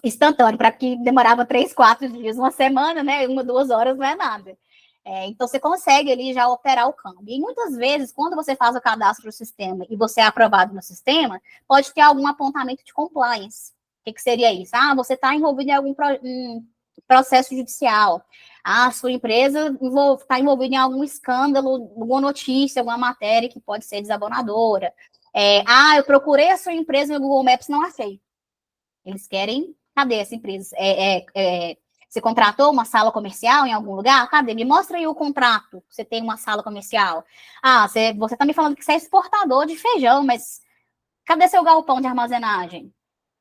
instantâneo, para que demorava 3, 4 dias, uma semana, né? 1 a 2 horas não é nada. Então, você consegue ali já operar o câmbio. E muitas vezes, quando você faz o cadastro no sistema e você é aprovado no sistema, pode ter algum apontamento de compliance. O que seria isso? Você está envolvido em algum processo judicial. A sua empresa está envolvida em algum escândalo, alguma notícia, alguma matéria que pode ser desabonadora. Eu procurei a sua empresa no Google Maps, não achei. Eles querem, cadê essa empresa? Você contratou uma sala comercial em algum lugar? Cadê? Me mostra aí o contrato. Você tem uma sala comercial. Você está me falando que você é exportador de feijão, mas cadê seu galpão de armazenagem?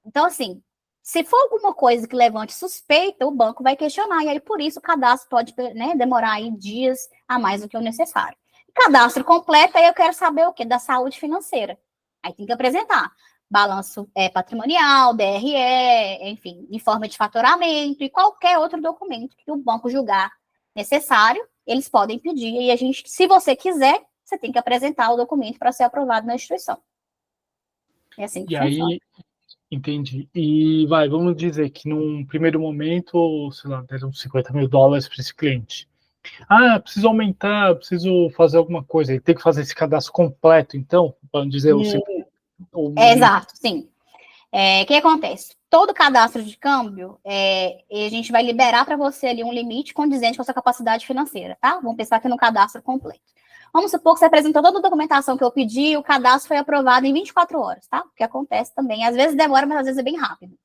Então, assim, se for alguma coisa que levante suspeita, o banco vai questionar. E aí, por isso, o cadastro pode demorar aí dias a mais do que o necessário. Cadastro completo, aí eu quero saber o quê? Da saúde financeira. Aí tem que apresentar balanço patrimonial, DRE, enfim, informe de faturamento e qualquer outro documento que o banco julgar necessário, eles podem pedir. E a gente, se você quiser, você tem que apresentar o documento para ser aprovado na instituição. É assim que funciona. Aí, entendi. E vamos dizer que num primeiro momento, sei lá, deram 50 mil dólares para esse cliente. Preciso aumentar, preciso fazer alguma coisa. Ele tem que fazer esse cadastro completo, então, vamos dizer, exato, sim. O que acontece? Todo cadastro de câmbio, a gente vai liberar para você ali um limite condizente com a sua capacidade financeira, tá? Vamos pensar aqui no cadastro completo. Vamos supor que você apresentou toda a documentação que eu pedi e o cadastro foi aprovado em 24 horas, tá? O que acontece também. Às vezes demora, mas às vezes é bem rápido.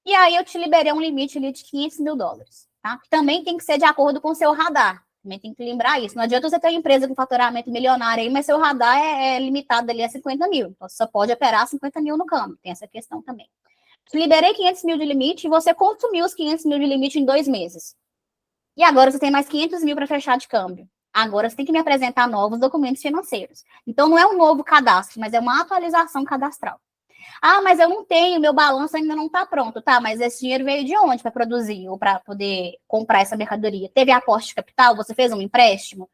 E aí eu te liberei um limite ali de 500 mil dólares, tá? Que também tem que ser de acordo com o seu radar. Também tem que lembrar isso. Não adianta você ter uma empresa com faturamento milionário aí, mas seu radar é limitado ali a 50 mil. Então, você só pode operar 50 mil no câmbio. Tem essa questão também. Te liberei 500 mil de limite e você consumiu os 500 mil de limite em 2 meses. E agora você tem mais 500 mil para fechar de câmbio. Agora você tem que me apresentar novos documentos financeiros. Então, não é um novo cadastro, mas é uma atualização cadastral. Mas eu não tenho, meu balanço ainda não está pronto. Tá, mas esse dinheiro veio de onde para produzir ou para poder comprar essa mercadoria? Teve aporte de capital? Você fez um empréstimo?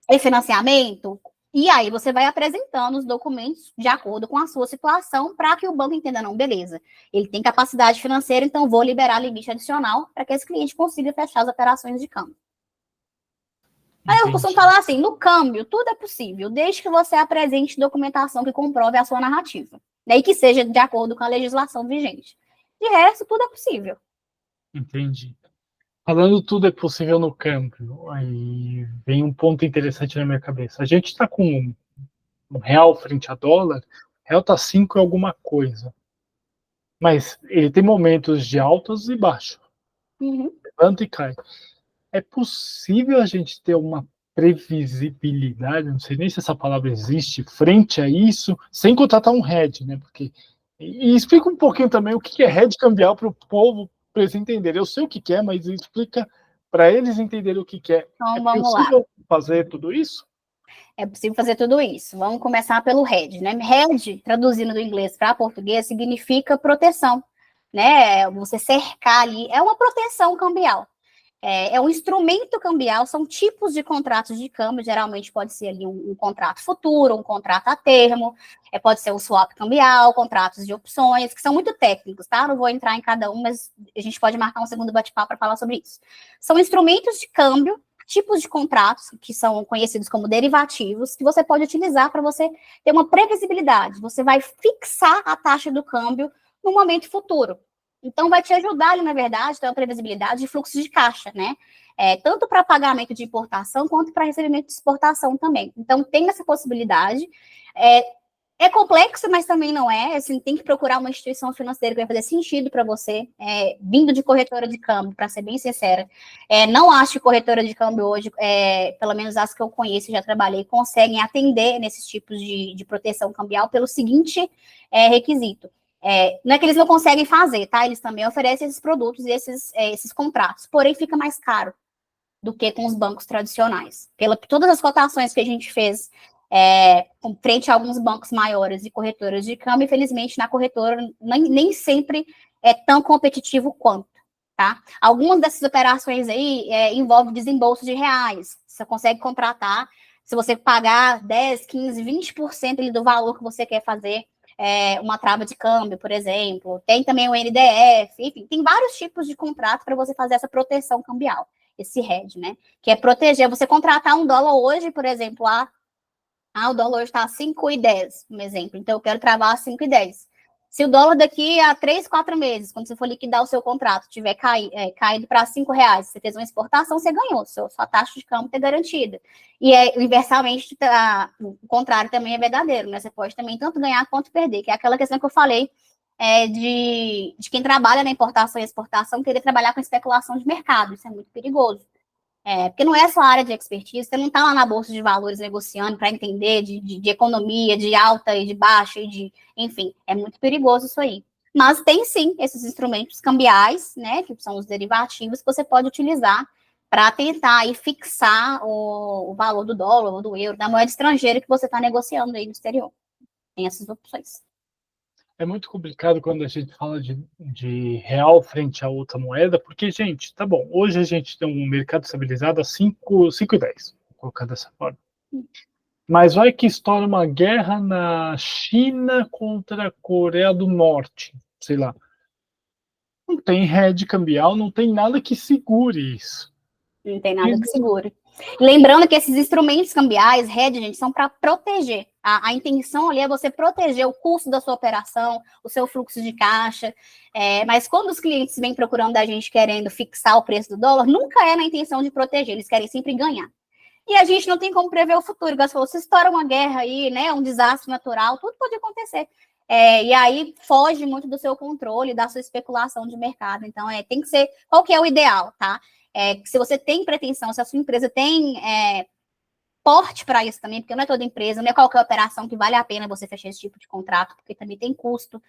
Refinanciamento? E aí você vai apresentando os documentos de acordo com a sua situação para que o banco entenda, não, beleza. Ele tem capacidade financeira, então vou liberar limite adicional para que esse cliente consiga fechar as operações de câmbio. Aí eu costumo falar assim, no câmbio, tudo é possível, desde que você apresente documentação que comprove a sua narrativa. E que seja de acordo com a legislação vigente. De resto, tudo é possível. Entendi. Falando tudo é possível no câmbio, aí vem um ponto interessante na minha cabeça. A gente está com um real frente a dólar, o real está 5 e alguma coisa. Mas ele tem momentos de altos e baixos. Levanta e cai. É possível a gente ter uma previsibilidade, não sei nem se essa palavra existe, frente a isso, sem contratar um hedge, né? Porque, e explica um pouquinho também o que é hedge cambial para o povo, para eles entenderem. Eu sei o que é, mas explica para eles entenderem o que é. Então, vamos lá. Fazer tudo isso? É possível fazer tudo isso. Vamos começar pelo hedge, né? Hedge, traduzindo do inglês para português, significa proteção, né? Você cercar ali, é uma proteção cambial. É um instrumento cambial, são tipos de contratos de câmbio, geralmente pode ser ali um contrato futuro, um contrato a termo, pode ser um swap cambial, contratos de opções, que são muito técnicos, tá? Não vou entrar em cada um, mas a gente pode marcar um segundo bate-papo para falar sobre isso. São instrumentos de câmbio, tipos de contratos, que são conhecidos como derivativos, que você pode utilizar para você ter uma previsibilidade. Você vai fixar a taxa do câmbio no momento futuro. Então, vai te ajudar ali, na verdade, ter uma previsibilidade de fluxo de caixa, né? Tanto para pagamento de importação, quanto para recebimento de exportação também. Então, tem essa possibilidade. É complexo, mas também não é. Assim, tem que procurar uma instituição financeira que vai fazer sentido para você. Vindo de corretora de câmbio, para ser bem sincera. Não acho que corretora de câmbio hoje, pelo menos as que eu conheço e já trabalhei, conseguem atender nesses tipos de proteção cambial pelo seguinte requisito. Não é que eles não conseguem fazer, tá? Eles também oferecem esses produtos e esses contratos, porém fica mais caro do que com os bancos tradicionais. Todas as cotações que a gente fez frente a alguns bancos maiores e corretoras de câmbio, infelizmente, na corretora nem sempre é tão competitivo quanto, tá? Algumas dessas operações aí envolvem desembolso de reais. Você consegue contratar, se você pagar 10, 15, 20% ali do valor que você quer fazer, uma trava de câmbio, por exemplo. Tem também o NDF, enfim, tem vários tipos de contrato para você fazer essa proteção cambial, esse hedge, né? Que é proteger, você contratar um dólar hoje, por exemplo, o dólar hoje está a 5,10, um exemplo, então eu quero travar a 5,10. Se o dólar daqui a 3, 4 meses, quando você for liquidar o seu contrato, tiver caído para R$5, você fez uma exportação, você ganhou, sua taxa de câmbio está garantida. E inversamente, o contrário também é verdadeiro, né? Você pode também tanto ganhar quanto perder, que é aquela questão que eu falei de quem trabalha na importação e exportação querer trabalhar com especulação de mercado, isso é muito perigoso. Porque não é sua área de expertise, você não está lá na Bolsa de Valores negociando para entender de economia, de alta e de baixa, enfim, é muito perigoso isso aí. Mas tem sim esses instrumentos cambiais, né, que são os derivativos, que você pode utilizar para tentar aí fixar o valor do dólar ou do euro, da moeda estrangeira que você está negociando aí no exterior. Tem essas opções. É muito complicado quando a gente fala de real frente a outra moeda, porque, gente, tá bom, hoje a gente tem um mercado estabilizado a 5,10, vou colocar dessa forma. Mas vai que estoura uma guerra na China contra a Coreia do Norte, sei lá. Não tem hedge cambial, não tem nada que segure isso. Não tem nada que segure. Lembrando que esses instrumentos cambiais, hedge, gente, são para proteger. A intenção ali é você proteger o custo da sua operação, o seu fluxo de caixa. Mas quando os clientes vêm procurando a gente querendo fixar o preço do dólar, nunca é na intenção de proteger, eles querem sempre ganhar. E a gente não tem como prever o futuro. Igual você falou, se estoura uma guerra aí, né, um desastre natural, tudo pode acontecer. E aí foge muito do seu controle, da sua especulação de mercado. Então, tem que ser... Qual que é o ideal, tá? Se você tem pretensão, se a sua empresa tem porte para isso também, porque não é toda empresa, não é qualquer operação que vale a pena você fechar esse tipo de contrato, porque também tem custo,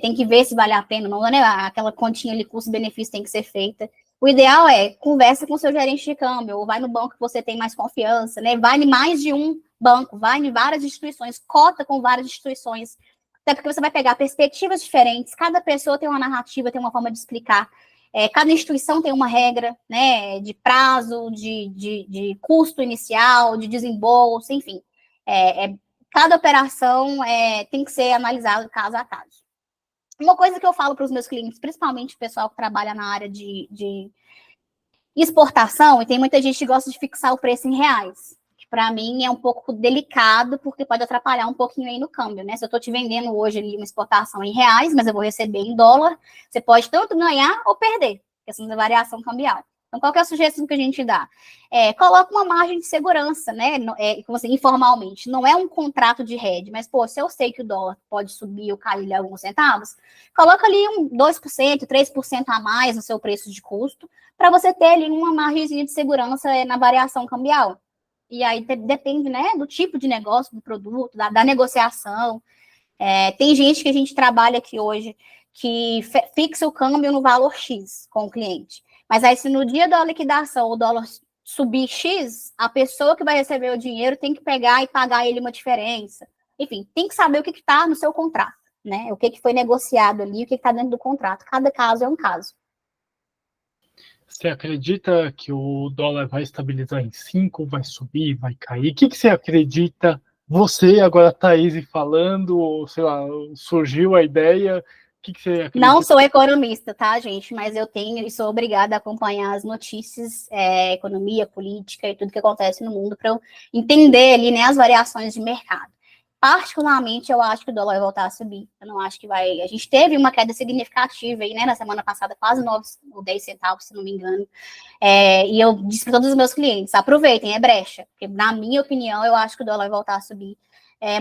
tem que ver se vale a pena, não é aquela continha ali, custo-benefício tem que ser feita. O ideal conversa com o seu gerente de câmbio, ou vai no banco que você tem mais confiança, né? Vai em mais de um banco, vai em várias instituições, cota com várias instituições, até porque você vai pegar perspectivas diferentes, cada pessoa tem uma narrativa, tem uma forma de explicar. Cada instituição tem uma regra, né, de prazo, de custo inicial, de desembolso, enfim. Cada operação tem que ser analisada caso a caso. Uma coisa que eu falo para os meus clientes, principalmente o pessoal que trabalha na área de exportação, e tem muita gente que gosta de fixar o preço em reais, que para mim é um pouco delicado, porque pode atrapalhar um pouquinho aí no câmbio, né? Se eu estou te vendendo hoje ali uma exportação em reais, mas eu vou receber em dólar, você pode tanto ganhar ou perder, questão da variação cambial. Então, qual que é a sugestão que a gente dá? Coloca uma margem de segurança, né? Assim, informalmente. Não é um contrato de hedge, mas, pô, se eu sei que o dólar pode subir ou cair ali alguns centavos, coloca ali 2%, 3% a mais no seu preço de custo, para você ter ali uma margem de segurança na variação cambial. E aí depende, né, do tipo de negócio, do produto, da negociação. Tem gente que a gente trabalha aqui hoje que fixa o câmbio no valor X com o cliente. Mas aí, se no dia da liquidação o dólar subir X, a pessoa que vai receber o dinheiro tem que pegar e pagar ele uma diferença. Enfim, tem que saber o que está no seu contrato, né? O que foi negociado ali, o que está dentro do contrato. Cada caso é um caso. Você acredita que o dólar vai estabilizar em 5, vai subir, vai cair? O que você acredita? Você, agora, Thaís, falando, ou sei lá, surgiu a ideia, o que você acredita? Não sou economista, tá, gente? Mas eu tenho e sou obrigada a acompanhar as notícias, economia, política e tudo que acontece no mundo para eu entender ali, né, as variações de mercado. Particularmente, eu acho que o dólar vai voltar a subir. Eu não acho que vai. A gente teve uma queda significativa aí, né, na semana passada, quase 9 ou 10 centavos, se não me engano. E eu disse para todos os meus clientes: aproveitem, é brecha. Porque, na minha opinião, eu acho que o dólar vai voltar a subir.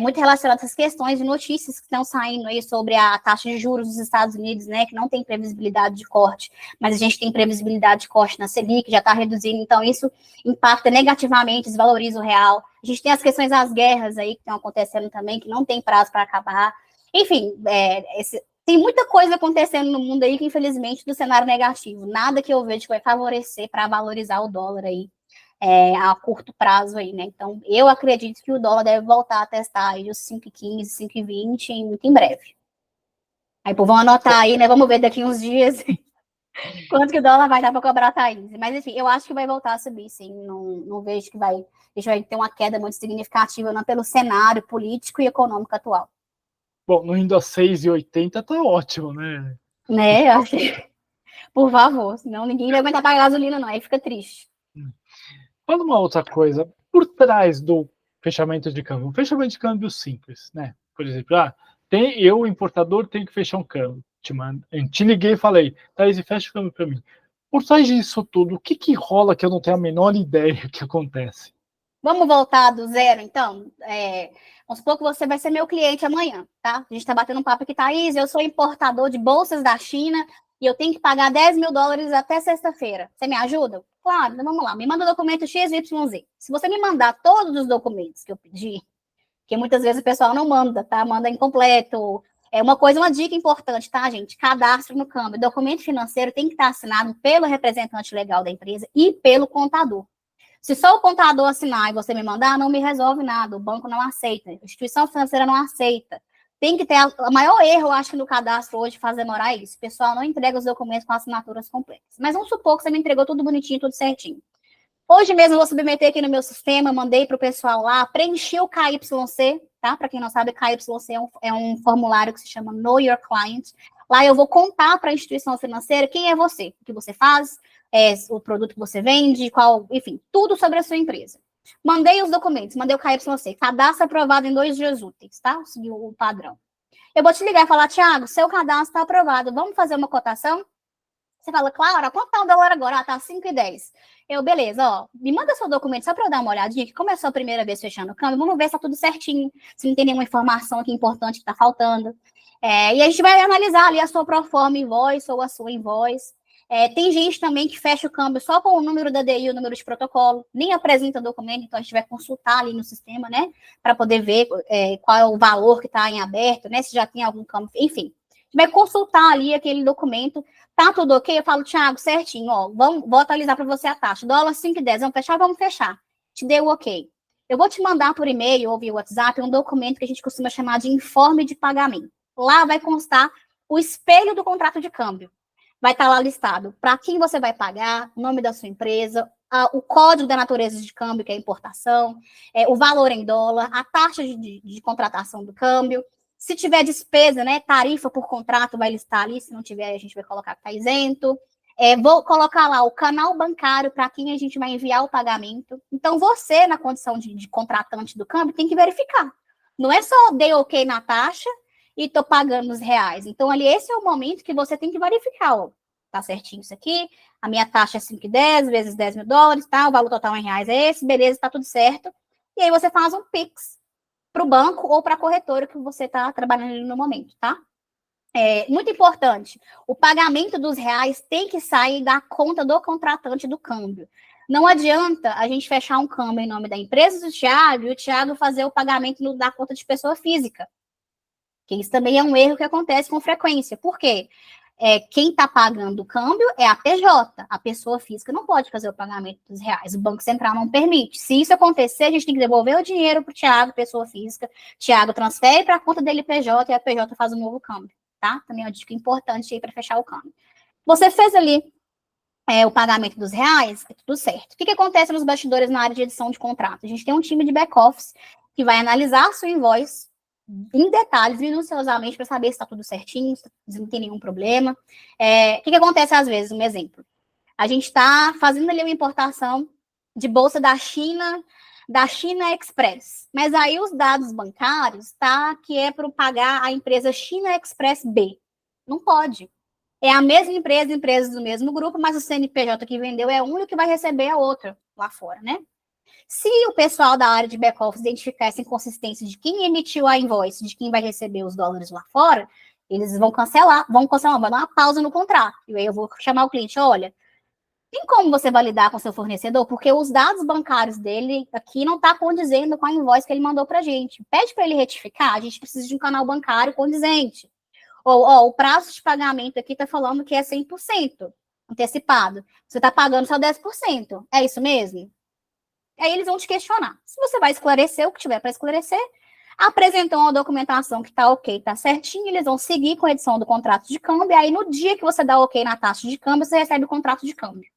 Muito relacionado a essas questões de notícias que estão saindo aí sobre a taxa de juros dos Estados Unidos, né, que não tem previsibilidade de corte, mas a gente tem previsibilidade de corte na Selic, já está reduzindo, então isso impacta negativamente, desvaloriza o real. A gente tem as questões das guerras aí que estão acontecendo também, que não tem prazo para acabar. Enfim, tem muita coisa acontecendo no mundo aí que, infelizmente, do cenário negativo. Nada que eu vejo que vai favorecer para valorizar o dólar aí. A curto prazo aí, né? Então, eu acredito que o dólar deve voltar a testar aí os 5,15, 5,20 muito em breve. Aí, pô, vamos anotar aí, né? Vamos ver daqui uns dias quanto que o dólar vai dar para cobrar a Thaís. Mas, enfim, eu acho que vai voltar a subir, sim. Não vejo que a gente vai ter uma queda muito significativa, não pelo cenário político e econômico atual. Bom, no indo a 6,80 tá ótimo, né? Né? Eu acho que, por favor, senão ninguém vai aguentar pagar gasolina, não. Aí fica triste. Fala uma outra coisa, por trás do fechamento de câmbio, um fechamento de câmbio simples, né? Por exemplo, eu, importador, tenho que fechar um câmbio. Te liguei e falei, Thaís, fecha o câmbio para mim. Por trás disso tudo, o que rola que eu não tenho a menor ideia que acontece? Vamos voltar do zero, então? Vamos supor que você vai ser meu cliente amanhã, tá? A gente está batendo um papo aqui, Thaís, eu sou importador de bolsas da China e eu tenho que pagar 10 mil dólares até sexta-feira. Você me ajuda? Claro, então vamos lá. Me manda o documento XYZ. Se você me mandar todos os documentos que eu pedi, que muitas vezes o pessoal não manda, tá? Manda incompleto. Uma dica importante, tá, gente? Cadastro no câmbio. Documento financeiro tem que estar assinado pelo representante legal da empresa e pelo contador. Se só o contador assinar e você me mandar, não me resolve nada. O banco não aceita. A instituição financeira não aceita. Tem que ter a maior erro, eu acho, no cadastro hoje faz demorar isso. O pessoal não entrega os documentos com assinaturas completas. Mas vamos supor que você me entregou tudo bonitinho, tudo certinho. Hoje mesmo eu vou submeter aqui no meu sistema, mandei para o pessoal lá, preenchi o KYC, tá? Para quem não sabe, KYC é um formulário que se chama Know Your Client. Lá eu vou contar para a instituição financeira quem é você, o que você faz, o produto que você vende, enfim, tudo sobre a sua empresa. Mandei os documentos, mandei o KYC, cadastro aprovado em 2 dias úteis, tá? Seguiu o padrão. Eu vou te ligar e falar, Thiago, seu cadastro está aprovado, vamos fazer uma cotação? Você fala, claro, quanto tá o dólar agora? Tá 5,10. Beleza, ó, me manda seu documento só para eu dar uma olhadinha, que como é a sua primeira vez fechando o câmbio, vamos ver se tá tudo certinho, se não tem nenhuma informação aqui importante que tá faltando. E a gente vai analisar ali a sua proforma invoice ou a sua invoice. Tem gente também que fecha o câmbio só com o número da DI e o número de protocolo, nem apresenta documento, então a gente vai consultar ali no sistema, né, para poder ver qual é o valor que está em aberto, né, se já tem algum câmbio, enfim. A gente vai consultar ali aquele documento. Tá tudo ok? Eu falo, Thiago, certinho, ó, vou atualizar para você a taxa. Dólar 5,10, vamos fechar? Vamos fechar. Te dei o ok. Eu vou te mandar por e-mail ou via WhatsApp um documento que a gente costuma chamar de informe de pagamento. Lá vai constar o espelho do contrato de câmbio. Vai estar lá listado para quem você vai pagar, o nome da sua empresa, o código da natureza de câmbio, que é a importação, o valor em dólar, a taxa de contratação do câmbio. Se tiver despesa, né, tarifa por contrato, vai listar ali. Se não tiver, a gente vai colocar que está isento. Vou colocar lá o canal bancário para quem a gente vai enviar o pagamento. Então, você, na condição de contratante do câmbio, tem que verificar. Não é só dei ok na taxa e estou pagando os reais. Então, ali, esse é o momento que você tem que verificar. Ó, tá certinho isso aqui, a minha taxa é 5,10 vezes 10 mil dólares, tá? O valor total em reais é esse, beleza, tá tudo certo. E aí você faz um Pix para o banco ou para a corretora que você está trabalhando no momento, tá? Muito importante, o pagamento dos reais tem que sair da conta do contratante do câmbio. Não adianta a gente fechar um câmbio em nome da empresa do Thiago e o Thiago fazer o pagamento da conta de pessoa física. Que isso também é um erro que acontece com frequência. Por quê? Quem está pagando o câmbio é a PJ. A pessoa física não pode fazer o pagamento dos reais. O Banco Central não permite. Se isso acontecer, a gente tem que devolver o dinheiro para o Thiago, pessoa física. Thiago transfere para a conta dele PJ e a PJ faz um novo câmbio. Tá? Também é uma dica importante aí para fechar o câmbio. Você fez ali o pagamento dos reais, é tudo certo. O que acontece nos bastidores na área de edição de contrato? A gente tem um time de back-office que vai analisar a sua invoice em detalhes, minuciosamente, para saber se está tudo certinho, se não tem nenhum problema. O que acontece às vezes? Um exemplo. A gente está fazendo ali uma importação de bolsa da China Express. Mas aí os dados bancários, tá? Que é para pagar a empresa China Express B. Não pode. É a mesma empresa, empresas do mesmo grupo, mas o CNPJ que vendeu é um e o que vai receber é outro lá fora, né? Se o pessoal da área de back-office identificar essa inconsistência de quem emitiu a invoice, de quem vai receber os dólares lá fora, eles vão cancelar, vão dar uma pausa no contrato. E aí eu vou chamar o cliente, olha, tem como você validar com seu fornecedor? Porque os dados bancários dele aqui não está condizendo com a invoice que ele mandou para a gente. Pede para ele retificar, a gente precisa de um canal bancário condizente. Ou o prazo de pagamento aqui está falando que é 100% antecipado. Você está pagando só 10%. É isso mesmo? Aí eles vão te questionar. Se você vai esclarecer o que tiver para esclarecer, apresentam uma documentação que está ok, está certinho, eles vão seguir com a edição do contrato de câmbio, e aí no dia que você dá ok na taxa de câmbio, você recebe o contrato de câmbio.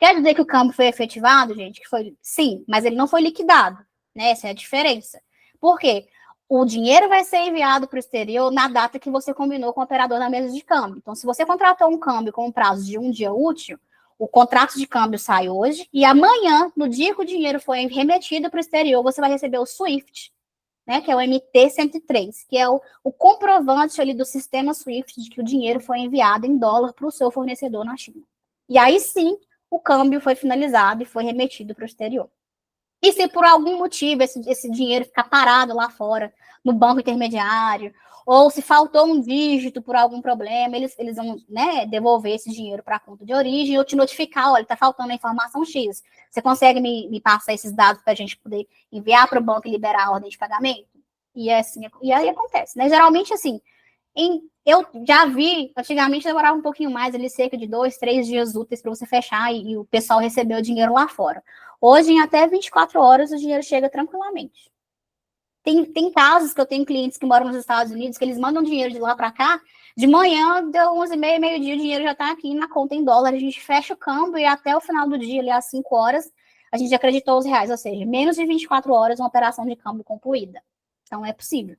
Quer dizer que o câmbio foi efetivado, gente? Que foi, sim, mas ele não foi liquidado, né? Essa é a diferença. Por quê? O dinheiro vai ser enviado para o exterior na data que você combinou com o operador na mesa de câmbio. Então, se você contratou um câmbio com um prazo de um dia útil, o contrato de câmbio sai hoje e amanhã, no dia que o dinheiro foi remetido para o exterior, você vai receber o SWIFT, né, que é o MT-103, que é o comprovante ali do sistema SWIFT de que o dinheiro foi enviado em dólar para o seu fornecedor na China. E aí sim, o câmbio foi finalizado e foi remetido para o exterior. E se por algum motivo esse dinheiro ficar parado lá fora, no banco intermediário, ou se faltou um dígito por algum problema, eles vão, né, devolver esse dinheiro para a conta de origem ou te notificar, olha, está faltando a informação X. Você consegue me passar esses dados para a gente poder enviar para o banco e liberar a ordem de pagamento? E aí acontece, né? Geralmente, assim, eu já vi, antigamente demorava um pouquinho mais, ali cerca de 2, 3 dias úteis para você fechar e o pessoal receber o dinheiro lá fora. Hoje, em até 24 horas, o dinheiro chega tranquilamente. Tem casos que eu tenho clientes que moram nos Estados Unidos, que eles mandam dinheiro de lá para cá, de manhã, deu 11h30, meio-dia, o dinheiro já está aqui na conta em dólar, a gente fecha o câmbio e até o final do dia, ali às 5 horas, a gente acreditou os reais, ou seja, menos de 24 horas, uma operação de câmbio concluída. Então, é possível.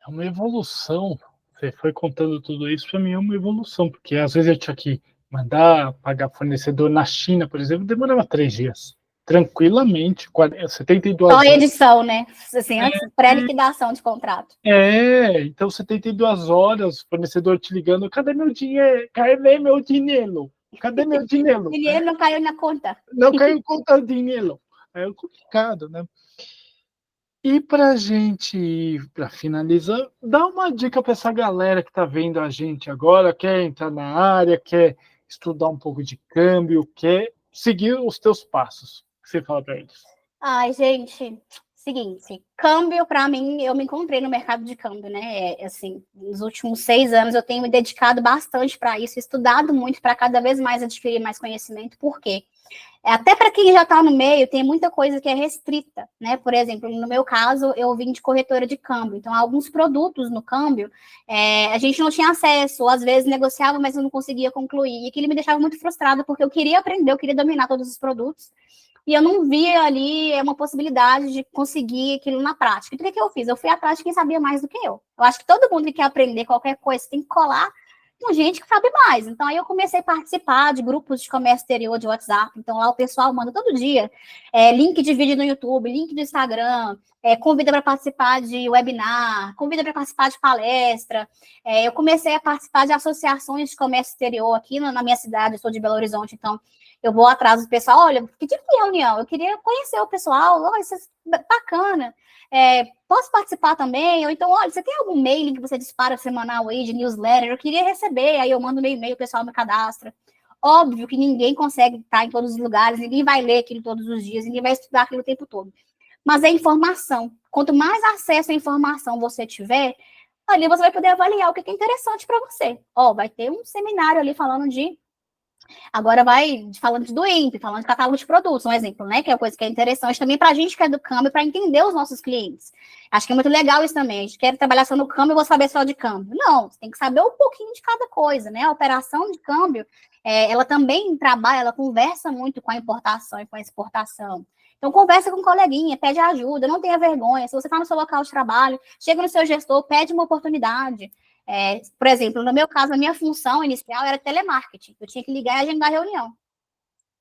É uma evolução. Você foi contando tudo isso, para mim é uma evolução, porque às vezes eu tinha que mandar pagar fornecedor na China, por exemplo, demorava 3 dias. Tranquilamente, 72 Só horas. edição, né? Assim, antes, pré-liquidação de contrato. Então 72 horas, o fornecedor te ligando, cadê meu dinheiro? Cadê meu dinheiro? Cadê meu dinheiro? O dinheiro não caiu na conta. Não caiu conta o dinheiro. É complicado, né? E para gente, para finalizar, dá uma dica para essa galera que está vendo a gente agora, quer entrar na área, quer estudar um pouco de câmbio, quer seguir os teus passos. O que você fala para eles? Ai, gente, seguinte, câmbio, para mim, eu me encontrei no mercado de câmbio, né? Assim, nos últimos 6 anos eu tenho me dedicado bastante para isso, estudado muito para cada vez mais adquirir mais conhecimento. Por quê? Até para quem já está no meio, tem muita coisa que é restrita, né? Por exemplo, no meu caso, eu vim de corretora de câmbio, então alguns produtos no câmbio a gente não tinha acesso, ou às vezes negociava, mas eu não conseguia concluir, e aquilo me deixava muito frustrada, porque eu queria aprender, eu queria dominar todos os produtos, e eu não via ali uma possibilidade de conseguir aquilo na prática. Então, o que eu fiz? Eu fui atrás de quem sabia mais do que eu. Eu acho que todo mundo que quer aprender qualquer coisa tem que colar com gente que sabe mais. Então, aí eu comecei a participar de grupos de comércio exterior de WhatsApp. Então, lá o pessoal manda todo dia link de vídeo no YouTube, link do Instagram, convida para participar de webinar, convida para participar de palestra. Eu comecei a participar de associações de comércio exterior aqui na minha cidade, eu sou de Belo Horizonte, então eu vou atrás do pessoal, olha, que tipo de reunião? Eu queria conhecer o pessoal, oh, isso é bacana. Posso participar também? Ou então, olha, você tem algum mailing que você dispara semanal aí de newsletter? Eu queria receber, aí eu mando meu e-mail, o pessoal me cadastra. Óbvio que ninguém consegue estar em todos os lugares, ninguém vai ler aquilo todos os dias, ninguém vai estudar aquilo o tempo todo. Mas é informação. Quanto mais acesso à informação você tiver, ali você vai poder avaliar o que é interessante para você. Vai ter um seminário ali falando de... Agora vai falando do INPE, falando de catálogo de produtos, um exemplo, né? Que é uma coisa que é interessante também para a gente que é do câmbio, para entender os nossos clientes. Acho que é muito legal isso também. A gente quer trabalhar só no câmbio, eu vou saber só de câmbio. Não, você tem que saber um pouquinho de cada coisa, né? A operação de câmbio, ela também trabalha, ela conversa muito com a importação e com a exportação. Então, conversa com um coleguinha, pede ajuda, não tenha vergonha. Se você está no seu local de trabalho, chega no seu gestor, pede uma oportunidade. Por exemplo, no meu caso, a minha função inicial era telemarketing. Eu tinha que ligar e agendar reunião.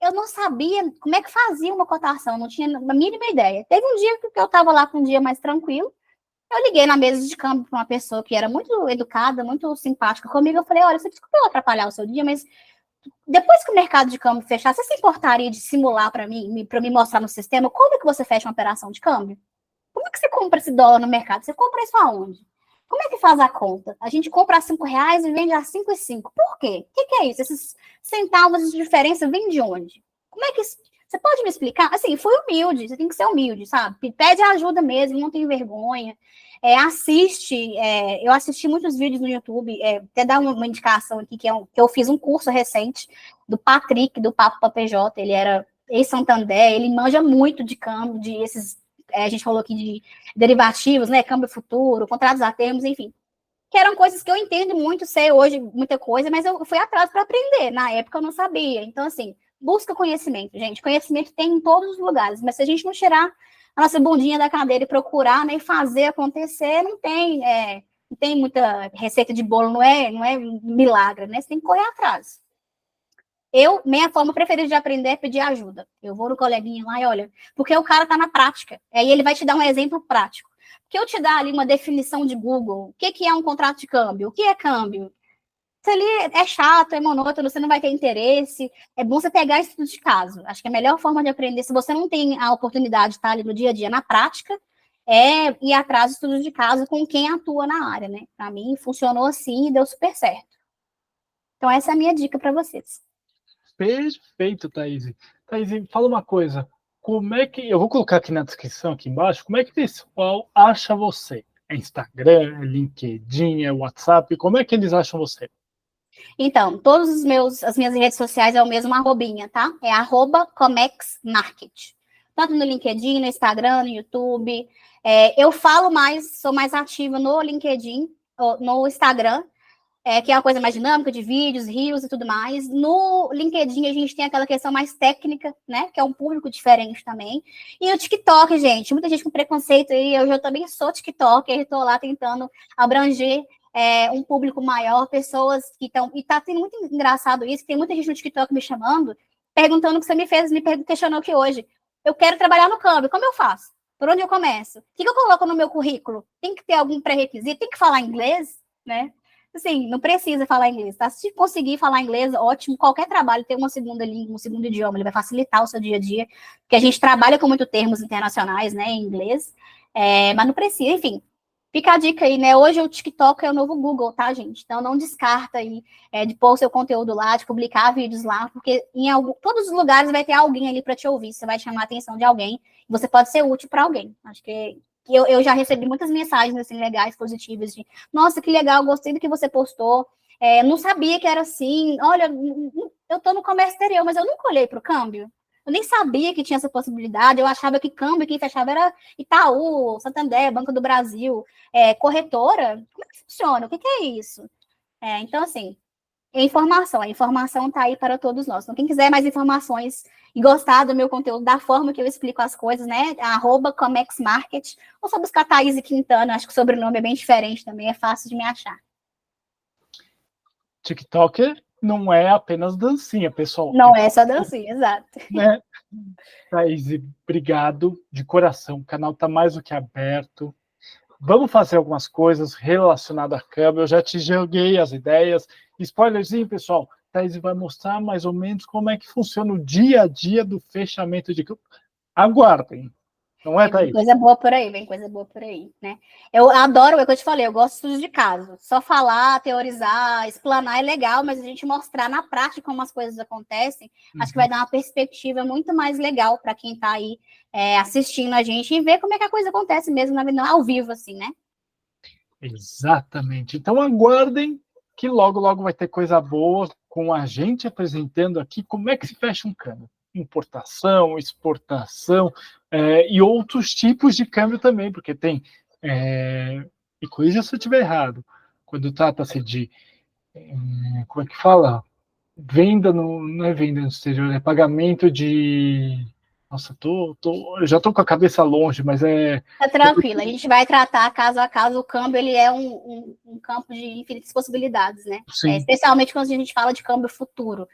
Eu não sabia como é que fazia uma cotação, não tinha a mínima ideia. Teve um dia que eu estava lá com um dia mais tranquilo, eu liguei na mesa de câmbio para uma pessoa que era muito educada, muito simpática comigo. Eu falei, olha, você desculpa eu atrapalhar o seu dia, mas depois que o mercado de câmbio fechar, você se importaria de simular para mim mostrar no sistema como é que você fecha uma operação de câmbio? Como é que você compra esse dólar no mercado? Você compra isso aonde? Como é que faz a conta? A gente compra a R$5 e vende a 5,5. Por quê? O que é isso? Esses centavos de diferença vêm de onde? Como é que... Você pode me explicar? Assim, foi humilde, você tem que ser humilde, sabe? Pede ajuda mesmo, não tem vergonha. Eu assisti muitos vídeos no YouTube, até dar uma indicação aqui, que eu fiz um curso recente do Patrick, do Papo para PJ, ele era ex-Santander, ele manja muito de câmbio, de esses, a gente falou aqui de derivativos, né, câmbio futuro, contratos a termos, enfim, que eram coisas que eu entendo muito, sei hoje muita coisa, mas eu fui atrás para aprender, na época eu não sabia, então assim, busca conhecimento, gente, conhecimento tem em todos os lugares, mas se a gente não tirar a nossa bundinha da cadeira e procurar, né, e fazer acontecer, não tem muita receita de bolo, não é milagre, né, você tem que correr atrás. Minha forma preferida de aprender é pedir ajuda. Eu vou no coleguinha lá e olha, porque o cara tá na prática. Aí ele vai te dar um exemplo prático. Porque eu te dar ali uma definição de Google, o que é um contrato de câmbio? O que é câmbio? Isso ali é chato, é monótono, você não vai ter interesse. É bom você pegar estudo de caso. Acho que a melhor forma de aprender, se você não tem a oportunidade de estar ali no dia a dia, na prática, é ir atrás de estudos de caso com quem atua na área, né? Para mim, funcionou assim e deu super certo. Então, essa é a minha dica para vocês. Perfeito, Thaís. Thaís, fala uma coisa. Como é que... Eu vou colocar aqui na descrição, aqui embaixo, como é que o pessoal acha você? É Instagram, é LinkedIn, é WhatsApp? Como é que eles acham você? Então, as minhas redes sociais é o mesmo arrobinha, tá? É @comexmarket. Tanto no LinkedIn, no Instagram, no YouTube. Eu falo mais, sou mais ativa no LinkedIn, no Instagram, que é uma coisa mais dinâmica, de vídeos, reels e tudo mais. No LinkedIn, a gente tem aquela questão mais técnica, né? Que é um público diferente também. E o TikTok, gente, muita gente com preconceito aí, eu já também sou TikToker, estou lá tentando abranger um público maior, pessoas que estão... E tá sendo muito engraçado isso, tem muita gente no TikTok me chamando, perguntando o que você me fez, me questionou aqui hoje. Eu quero trabalhar no câmbio, como eu faço? Por onde eu começo? O que eu coloco no meu currículo? Tem que ter algum pré-requisito? Tem que falar inglês, né? Assim, não precisa falar inglês, tá? Se conseguir falar inglês, ótimo. Qualquer trabalho tem uma segunda língua, um segundo idioma, ele vai facilitar o seu dia a dia, porque a gente trabalha com muitos termos internacionais, né, em inglês, mas não precisa, enfim. Fica a dica aí, né? Hoje o TikTok é o novo Google, tá, gente? Então não descarta aí de pôr o seu conteúdo lá, de publicar vídeos lá, porque todos os lugares vai ter alguém ali para te ouvir, você vai chamar a atenção de alguém, e você pode ser útil para alguém. Acho que eu já recebi muitas mensagens assim, legais, positivas, de nossa, que legal, gostei do que você postou. Não sabia que era assim. Olha, eu estou no comércio exterior, mas eu nunca olhei para o câmbio. Eu nem sabia que tinha essa possibilidade. Eu achava que câmbio quem fechava era Itaú, Santander, Banco do Brasil, corretora. Como é que funciona? O que é isso? Então, assim, a informação está aí para todos nós. Então, quem quiser mais informações e gostar do meu conteúdo, da forma que eu explico as coisas, né? @comexmarket, ou só buscar Thaís Quintana, acho que o sobrenome é bem diferente também, é fácil de me achar. TikToker não é apenas dancinha, pessoal. Não é só dancinha, exato. Né? Thaís, obrigado de coração. O canal está mais do que aberto. Vamos fazer algumas coisas relacionadas à câmera. Eu já te joguei as ideias. Spoilerzinho, pessoal. Thaís vai mostrar mais ou menos como é que funciona o dia a dia do fechamento de câmera. Aguardem. Não é, Thaís? Vem coisa boa por aí, vem coisa boa por aí, né? Eu adoro, é o que eu te falei, eu gosto de estudos de caso. Só falar, teorizar, explanar é legal, mas a gente mostrar na prática como as coisas acontecem, acho que vai dar uma perspectiva muito mais legal para quem está aí assistindo a gente e ver como é que a coisa acontece mesmo na vida, ao vivo, assim, né? Exatamente. Então aguardem que logo, logo vai ter coisa boa com a gente apresentando aqui como é que se fecha um câmbio. Importação, exportação e outros tipos de câmbio também, porque tem, e corrija se eu estiver errado, quando trata-se de, como é que fala? Venda, não é venda no exterior, é pagamento de... Nossa, eu já estou com a cabeça longe, mas é... Tá tranquilo, a gente vai tratar caso a caso. O câmbio ele é um campo de infinitas possibilidades, né? Especialmente quando a gente fala de câmbio futuro,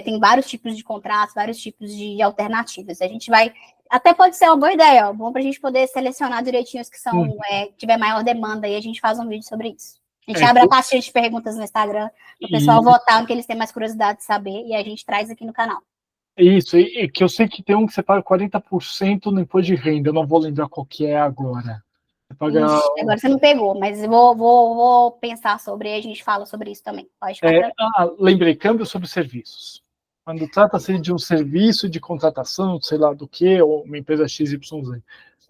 tem vários tipos de contratos, vários tipos de alternativas. A gente vai... Até pode ser uma boa ideia, ó, bom para a gente poder selecionar direitinho os que são tiver maior demanda e a gente faz um vídeo sobre isso. A gente abre a pastinha de perguntas no Instagram para o pessoal votar no que eles têm mais curiosidade de saber e a gente traz aqui no canal. Isso, e que eu sei que tem um que você paga 40% no imposto de renda, eu não vou lembrar qual que é agora. Você paga... Agora você não pegou, mas eu vou pensar sobre e a gente fala sobre isso também. Pode ficar lembrei, câmbio sobre serviços. Quando trata-se de um serviço de contratação, sei lá do que, ou uma empresa XYZ,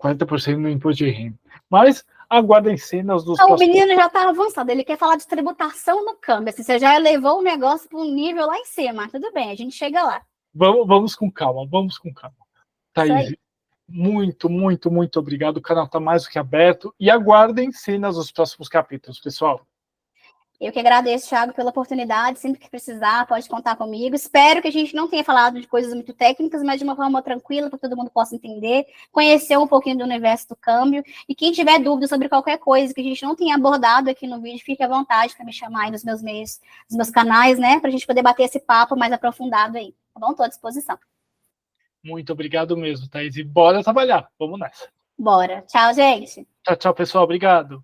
40% no imposto de renda. Mas aguardem cenas dos próximos... O menino já está avançado, ele quer falar de tributação no câmbio. Assim, você já elevou o negócio para um nível lá em cima, tudo bem, a gente chega lá. Vamos com calma, vamos com calma. Thaís, muito, muito, muito obrigado. O canal está mais do que aberto. E aguardem cenas dos próximos capítulos, pessoal. Eu que agradeço, Thiago, pela oportunidade. Sempre que precisar, pode contar comigo. Espero que a gente não tenha falado de coisas muito técnicas, mas de uma forma tranquila, para que todo mundo possa entender, conhecer um pouquinho do universo do câmbio. E quem tiver dúvida sobre qualquer coisa que a gente não tenha abordado aqui no vídeo, fique à vontade para me chamar aí nos meus meios, nos meus canais, né? Para a gente poder bater esse papo mais aprofundado aí. Tá bom? Estou à disposição. Muito obrigado mesmo, Thaís. E bora trabalhar. Vamos nessa. Bora. Tchau, gente. Tchau, tchau, pessoal. Obrigado.